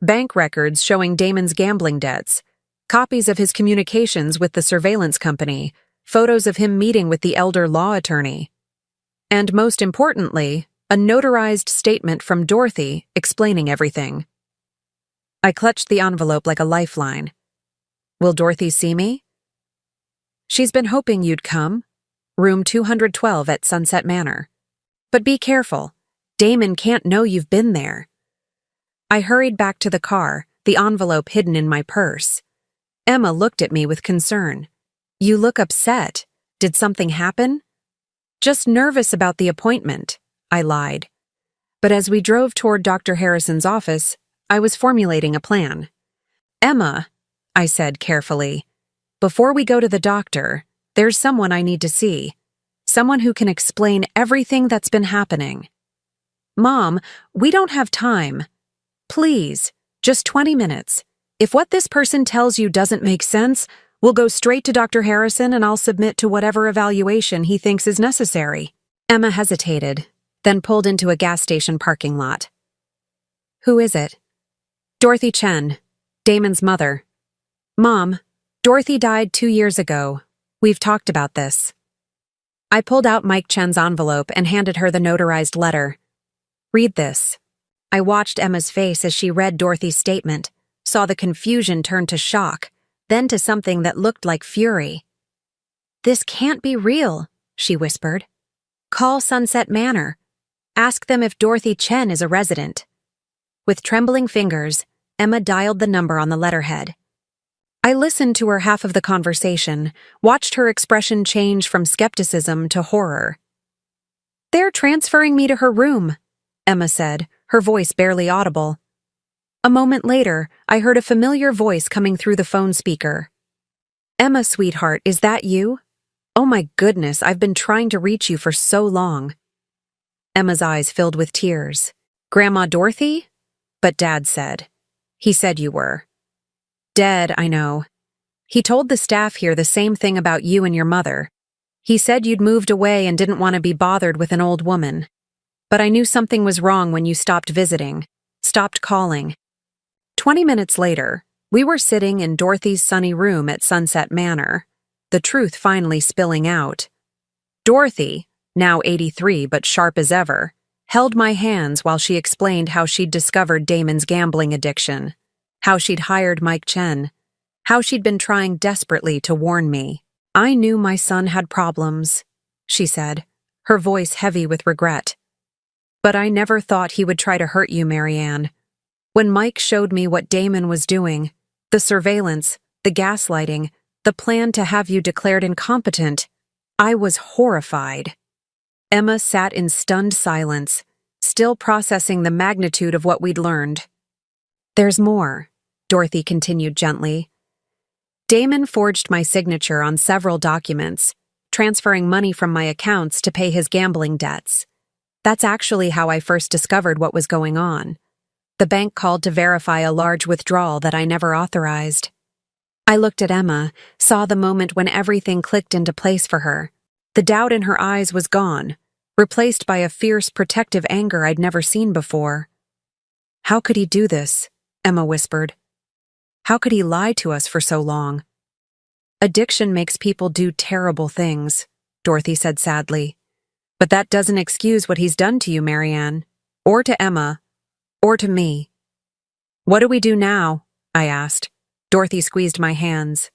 Bank records showing Damon's gambling debts, copies of his communications with the surveillance company, photos of him meeting with the elder law attorney. And most importantly, a notarized statement from Dorothy explaining everything. I clutched the envelope like a lifeline. Will Dorothy see me? She's been hoping you'd come. Room 212 at Sunset Manor. But be careful. Damon can't know you've been there. I hurried back to the car, the envelope hidden in my purse. Emma looked at me with concern. You look upset. Did something happen? Just nervous about the appointment, I lied. But as we drove toward Dr. Harrison's office, I was formulating a plan. Emma, I said carefully, before we go to the doctor, there's someone I need to see. Someone who can explain everything that's been happening. Mom, we don't have time. Please, just 20 minutes. If what this person tells you doesn't make sense, we'll go straight to Dr. Harrison and I'll submit to whatever evaluation he thinks is necessary. Emma hesitated, then pulled into a gas station parking lot. Who is it? Dorothy Chen, Damon's mother. Mom, Dorothy died 2 years ago. We've talked about this. I pulled out Mike Chen's envelope and handed her the notarized letter. Read this. I watched Emma's face as she read Dorothy's statement, saw the confusion turn to shock, then to something that looked like fury. This can't be real, she whispered. Call Sunset Manor. Ask them if Dorothy Chen is a resident. With trembling fingers, Emma dialed the number on the letterhead. I listened to her half of the conversation, watched her expression change from skepticism to horror. They're transferring me to her room, Emma said, her voice barely audible. A moment later, I heard a familiar voice coming through the phone speaker. Emma, sweetheart, is that you? Oh my goodness, I've been trying to reach you for so long. Emma's eyes filled with tears. Grandma Dorothy? But Dad said. He said you were. Dead, I know. He told the staff here the same thing about you and your mother. He said you'd moved away and didn't want to be bothered with an old woman. But I knew something was wrong when you stopped visiting, stopped calling. 20 minutes later, we were sitting in Dorothy's sunny room at Sunset Manor, the truth finally spilling out. Dorothy, now 83 but sharp as ever, held my hands while she explained how she'd discovered Damon's gambling addiction, how she'd hired Mike Chen, how she'd been trying desperately to warn me. I knew my son had problems, she said, her voice heavy with regret. But I never thought he would try to hurt you, Marianne. When Mike showed me what Damon was doing, the surveillance, the gaslighting, the plan to have you declared incompetent, I was horrified. Emma sat in stunned silence, still processing the magnitude of what we'd learned. There's more, Dorothy continued gently. Damon forged my signature on several documents, transferring money from my accounts to pay his gambling debts. That's actually how I first discovered what was going on. The bank called to verify a large withdrawal that I never authorized. I looked at Emma, saw the moment when everything clicked into place for her. The doubt in her eyes was gone, replaced by a fierce protective anger I'd never seen before. How could he do this? Emma whispered. How could he lie to us for so long? Addiction makes people do terrible things, Dorothy said sadly. But that doesn't excuse what he's done to you, Marianne, or to Emma, or to me. What do we do now? I asked. Dorothy squeezed my hands.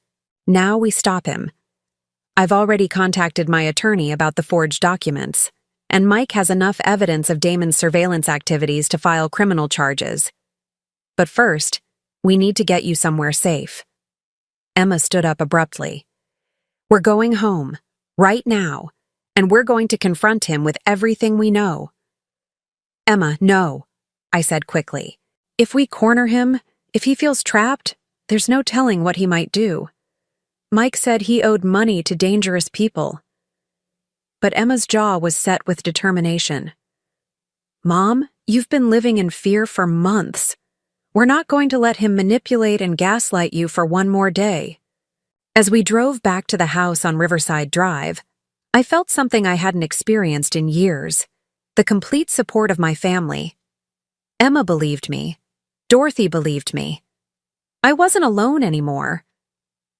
Now we stop him. I've already contacted my attorney about the forged documents, and Mike has enough evidence of Damon's surveillance activities to file criminal charges. But first, we need to get you somewhere safe. Emma stood up abruptly. We're going home, right now, and we're going to confront him with everything we know. Emma, no, I said quickly. If we corner him, if he feels trapped, there's no telling what he might do. Mike said he owed money to dangerous people. But Emma's jaw was set with determination. Mom, you've been living in fear for months. We're not going to let him manipulate and gaslight you for one more day. As we drove back to the house on Riverside Drive, I felt something I hadn't experienced in years: the complete support of my family. Emma believed me. Dorothy believed me. I wasn't alone anymore.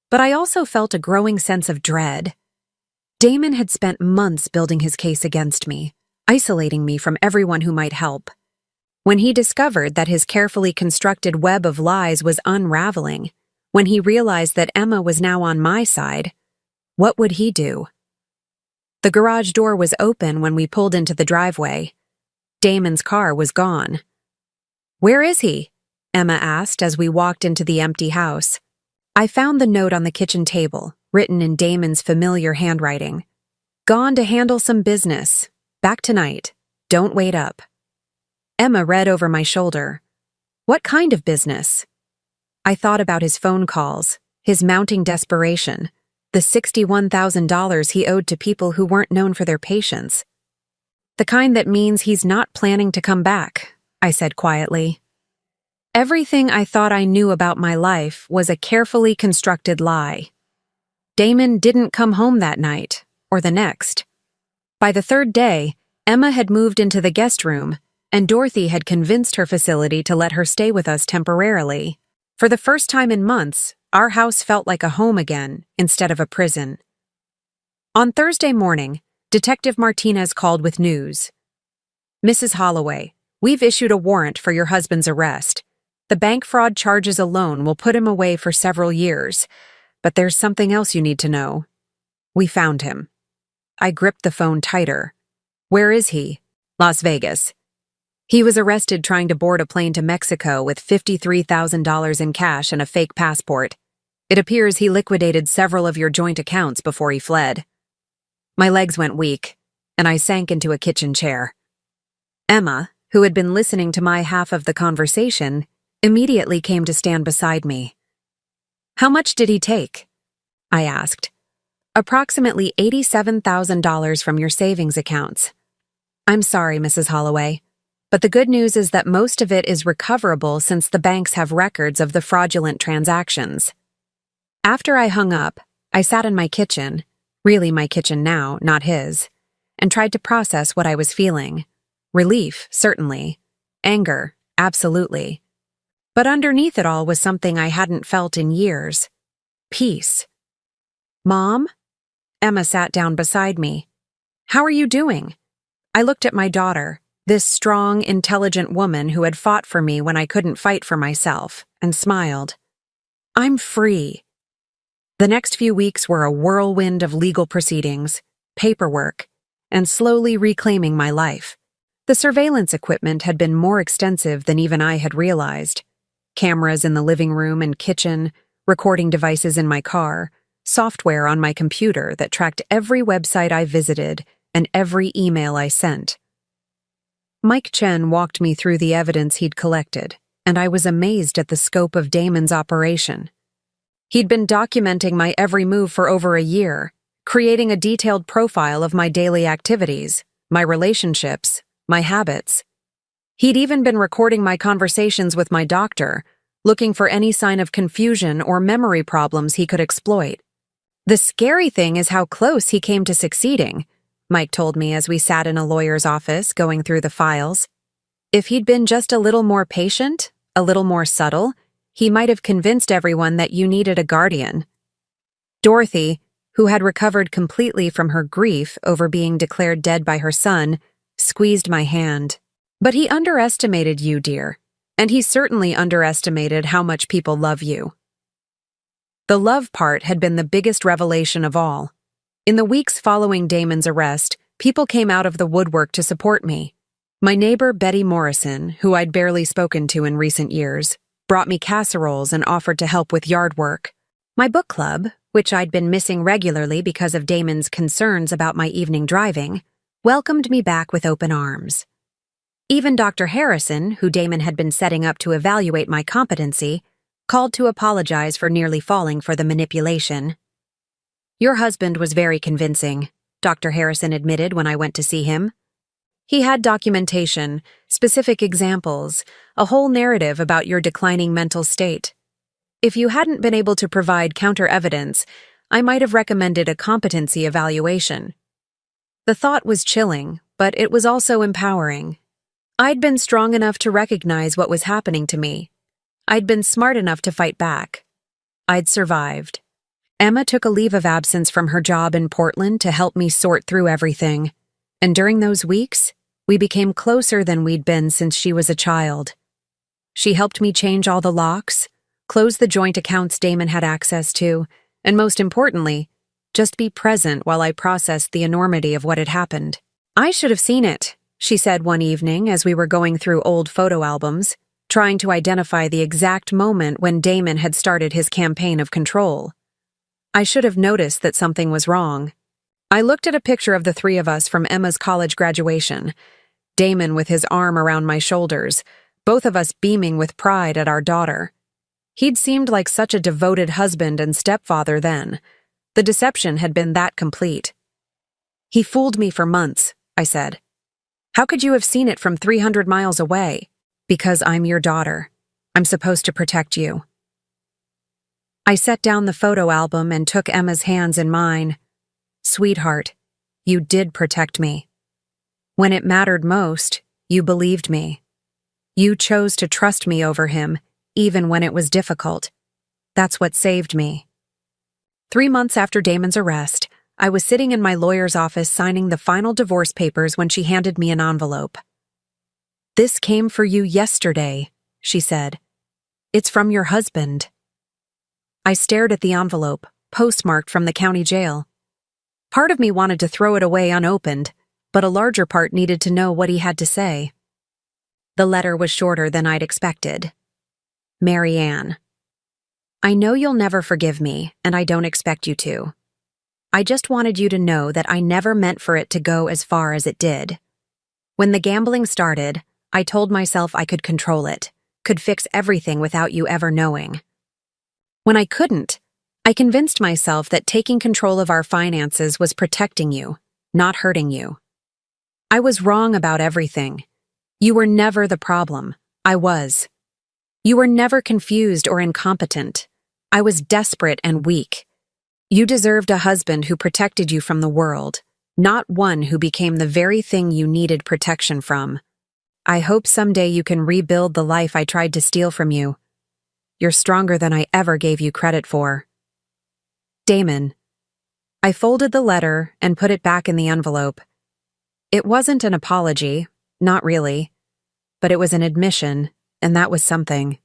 But I also felt a growing sense of dread. Damon had spent months building his case against me, isolating me from everyone who might help. When he discovered that his carefully constructed web of lies was unraveling, when he realized that Emma was now on my side, what would he do? The garage door was open when we pulled into the driveway. Damon's car was gone. "Where is he?" Emma asked as we walked into the empty house. I found the note on the kitchen table, written in Damon's familiar handwriting. "Gone to handle some business. Back tonight. Don't wait up." Emma read over my shoulder. "What kind of business?" I thought about his phone calls, his mounting desperation, the $61,000 he owed to people who weren't known for their patience. "The kind that means he's not planning to come back," I said quietly. Everything I thought I knew about my life was a carefully constructed lie. Damon didn't come home that night, or the next. By the third day, Emma had moved into the guest room, and Dorothy had convinced her facility to let her stay with us temporarily. For the first time in months, our house felt like a home again, instead of a prison. On Thursday morning, Detective Martinez called with news. "Mrs. Holloway, we've issued a warrant for your husband's arrest. The bank fraud charges alone will put him away for several years, but there's something else you need to know. We found him." I gripped the phone tighter. "Where is he?" "Las Vegas. He was arrested trying to board a plane to Mexico with $53,000 in cash and a fake passport. It appears he liquidated several of your joint accounts before he fled." My legs went weak, and I sank into a kitchen chair. Emma, who had been listening to my half of the conversation, immediately came to stand beside me. "How much did he take?" I asked. "Approximately $87,000 from your savings accounts." "I'm sorry, Mrs. Holloway, but the good news is that most of it is recoverable since the banks have records of the fraudulent transactions." After I hung up, I sat in my kitchen, really my kitchen now, not his, and tried to process what I was feeling. Relief, certainly. Anger, absolutely. But underneath it all was something I hadn't felt in years. Peace. "Mom?" Emma sat down beside me. "How are you doing?" I looked at my daughter, this strong, intelligent woman who had fought for me when I couldn't fight for myself, and smiled. "I'm free." The next few weeks were a whirlwind of legal proceedings, paperwork, and slowly reclaiming my life. The surveillance equipment had been more extensive than even I had realized. Cameras in the living room and kitchen, recording devices in my car, software on my computer that tracked every website I visited and every email I sent. Mike Chen walked me through the evidence he'd collected, and I was amazed at the scope of Damon's operation. He'd been documenting my every move for over a year, creating a detailed profile of my daily activities, my relationships, my habits. He'd even been recording my conversations with my doctor, looking for any sign of confusion or memory problems he could exploit. "The scary thing is how close he came to succeeding," Mike told me as we sat in a lawyer's office going through the files. "If he'd been just a little more patient, a little more subtle, he might have convinced everyone that you needed a guardian." Dorothy, who had recovered completely from her grief over being declared dead by her son, squeezed my hand. "But he underestimated you, dear, and he certainly underestimated how much people love you." The love part had been the biggest revelation of all. In the weeks following Damon's arrest, people came out of the woodwork to support me. My neighbor Betty Morrison, who I'd barely spoken to in recent years, brought me casseroles and offered to help with yard work. My book club, which I'd been missing regularly because of Damon's concerns about my evening driving, welcomed me back with open arms. Even Dr. Harrison, who Damon had been setting up to evaluate my competency, called to apologize for nearly falling for the manipulation. "Your husband was very convincing," Dr. Harrison admitted when I went to see him. He had documentation, specific examples, a whole narrative about your declining mental state. If you hadn't been able to provide counter-evidence, I might have recommended a competency evaluation. The thought was chilling, but it was also empowering. I'd been strong enough to recognize what was happening to me. I'd been smart enough to fight back. I'd survived. Emma took a leave of absence from her job in Portland to help me sort through everything. And during those weeks, we became closer than we'd been since she was a child. She helped me change all the locks, close the joint accounts Damon had access to, and most importantly, just be present while I processed the enormity of what had happened. "I should have seen it," she said one evening as we were going through old photo albums, trying to identify the exact moment when Damon had started his campaign of control. I should have noticed that something was wrong. I looked at a picture of the three of us from Emma's college graduation, Damon with his arm around my shoulders, both of us beaming with pride at our daughter. He'd seemed like such a devoted husband and stepfather then. The deception had been that complete. "He fooled me for months," I said. "How could you have seen it from 300 miles away?" "Because I'm your daughter. I'm supposed to protect you." I set down the photo album and took Emma's hands in mine. "Sweetheart, you did protect me. When it mattered most, you believed me. You chose to trust me over him, even when it was difficult. That's what saved me." 3 months after Damon's arrest, I was sitting in my lawyer's office signing the final divorce papers when she handed me an envelope. "This came for you yesterday," she said. "It's from your husband." I stared at the envelope, postmarked from the county jail. Part of me wanted to throw it away unopened, but a larger part needed to know what he had to say. The letter was shorter than I'd expected. "Mary Ann, I know you'll never forgive me, and I don't expect you to. I just wanted you to know that I never meant for it to go as far as it did. When the gambling started, I told myself I could control it, could fix everything without you ever knowing. When I couldn't, I convinced myself that taking control of our finances was protecting you, not hurting you. I was wrong about everything. You were never the problem. I was. You were never confused or incompetent. I was desperate and weak. You deserved a husband who protected you from the world, not one who became the very thing you needed protection from. I hope someday you can rebuild the life I tried to steal from you. You're stronger than I ever gave you credit for. Damon." I folded the letter and put it back in the envelope. It wasn't an apology, not really, but it was an admission, and that was something.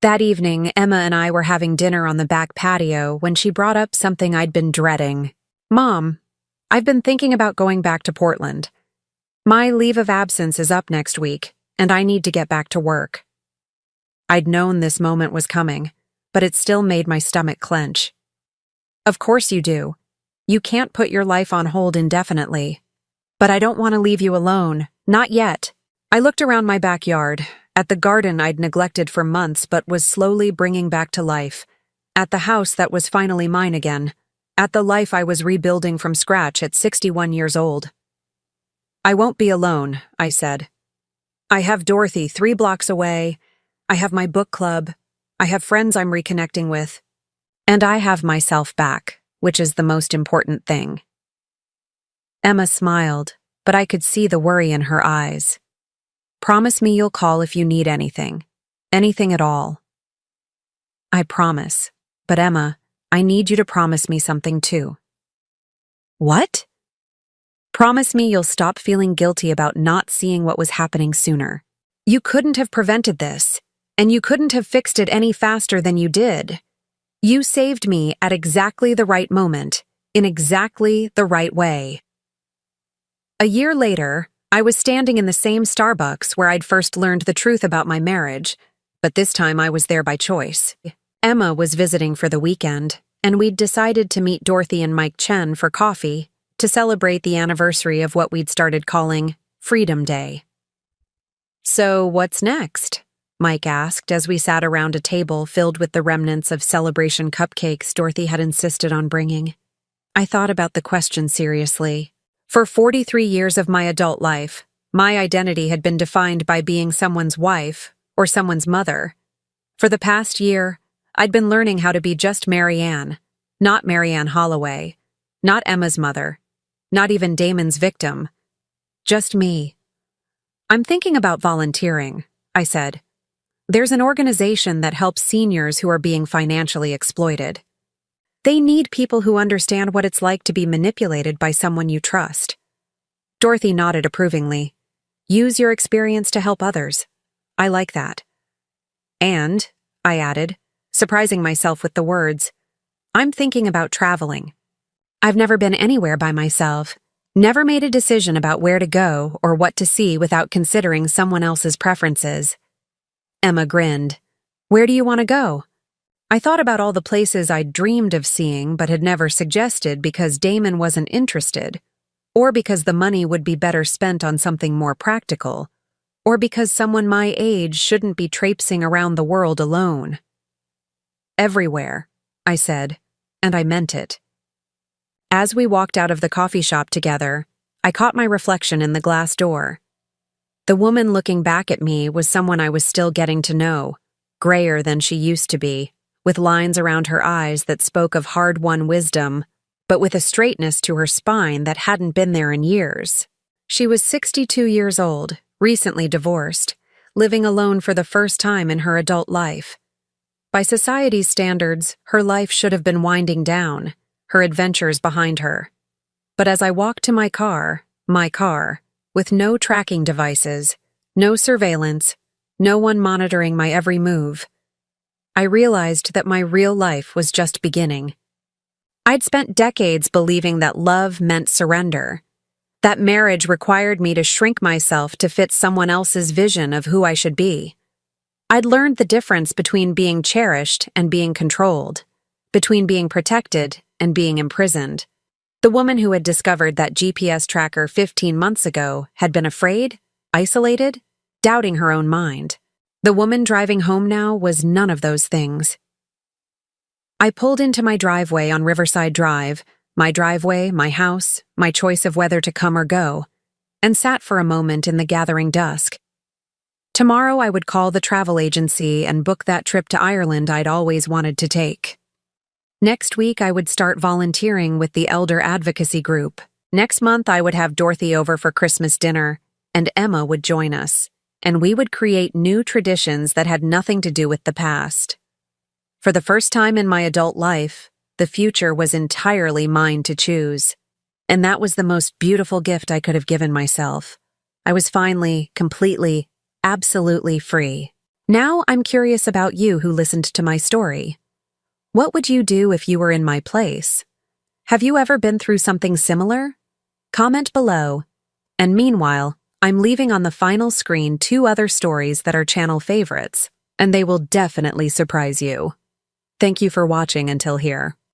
That evening, Emma and I were having dinner on the back patio when she brought up something I'd been dreading. "Mom, I've been thinking about going back to Portland. My leave of absence is up next week, and I need to get back to work." I'd known this moment was coming, but it still made my stomach clench. "Of course you do. You can't put your life on hold indefinitely. But I don't want to leave you alone, not yet." I looked around my backyard, at the garden I'd neglected for months but was slowly bringing back to life, at the house that was finally mine again, at the life I was rebuilding from scratch at 61 years old. "I won't be alone," I said. "I have Dorothy 3 blocks away. I have my book club. I have friends I'm reconnecting with. And I have myself back, which is the most important thing." Emma smiled, but I could see the worry in her eyes. "Promise me you'll call if you need anything. Anything at all." "I promise. But Emma, I need you to promise me something too." "What?" "Promise me you'll stop feeling guilty about not seeing what was happening sooner. You couldn't have prevented this, and you couldn't have fixed it any faster than you did. You saved me at exactly the right moment, in exactly the right way." A year later, I was standing in the same Starbucks where I'd first learned the truth about my marriage, but this time I was there by choice. Emma was visiting for the weekend, and we'd decided to meet Dorothy and Mike Chen for coffee to celebrate the anniversary of what we'd started calling Freedom Day. "So what's next?" Mike asked as we sat around a table filled with the remnants of celebration cupcakes Dorothy had insisted on bringing. I thought about the question seriously. For 43 years of my adult life, my identity had been defined by being someone's wife or someone's mother. For the past year, I'd been learning how to be just Marianne, not Marianne Holloway, not Emma's mother, not even Damon's victim. Just me. I'm thinking about volunteering, I said. There's an organization that helps seniors who are being financially exploited. They need people who understand what it's like to be manipulated by someone you trust. Dorothy nodded approvingly. Use your experience to help others. I like that. And, I added, surprising myself with the words, I'm thinking about traveling. I've never been anywhere by myself, never made a decision about where to go or what to see without considering someone else's preferences. Emma grinned. Where do you want to go? I thought about all the places I'd dreamed of seeing but had never suggested because Damon wasn't interested, or because the money would be better spent on something more practical, or because someone my age shouldn't be traipsing around the world alone. Everywhere, I said, and I meant it. As we walked out of the coffee shop together, I caught my reflection in the glass door. The woman looking back at me was someone I was still getting to know, grayer than she used to be, with lines around her eyes that spoke of hard-won wisdom, but with a straightness to her spine that hadn't been there in years. She was 62 years old, recently divorced, living alone for the first time in her adult life. By society's standards, her life should have been winding down, her adventures behind her. But as I walked to my car, with no tracking devices, no surveillance, no one monitoring my every move, I realized that my real life was just beginning. I'd spent decades believing that love meant surrender, that marriage required me to shrink myself to fit someone else's vision of who I should be. I'd learned the difference between being cherished and being controlled, between being protected and being imprisoned. The woman who had discovered that GPS tracker 15 months ago had been afraid, isolated, doubting her own mind. The woman driving home now was none of those things. I pulled into my driveway on Riverside Drive, my driveway, my house, my choice of whether to come or go, and sat for a moment in the gathering dusk. Tomorrow I would call the travel agency and book that trip to Ireland I'd always wanted to take. Next week I would start volunteering with the Elder Advocacy Group. Next month I would have Dorothy over for Christmas dinner, and Emma would join us, and we would create new traditions that had nothing to do with the past. For the first time in my adult life, the future was entirely mine to choose. And that was the most beautiful gift I could have given myself. I was finally, completely, absolutely free. Now I'm curious about you who listened to my story. What would you do if you were in my place? Have you ever been through something similar? Comment below. And meanwhile, I'm leaving on the final screen 2 other stories that are channel favorites, and they will definitely surprise you. Thank you for watching until here.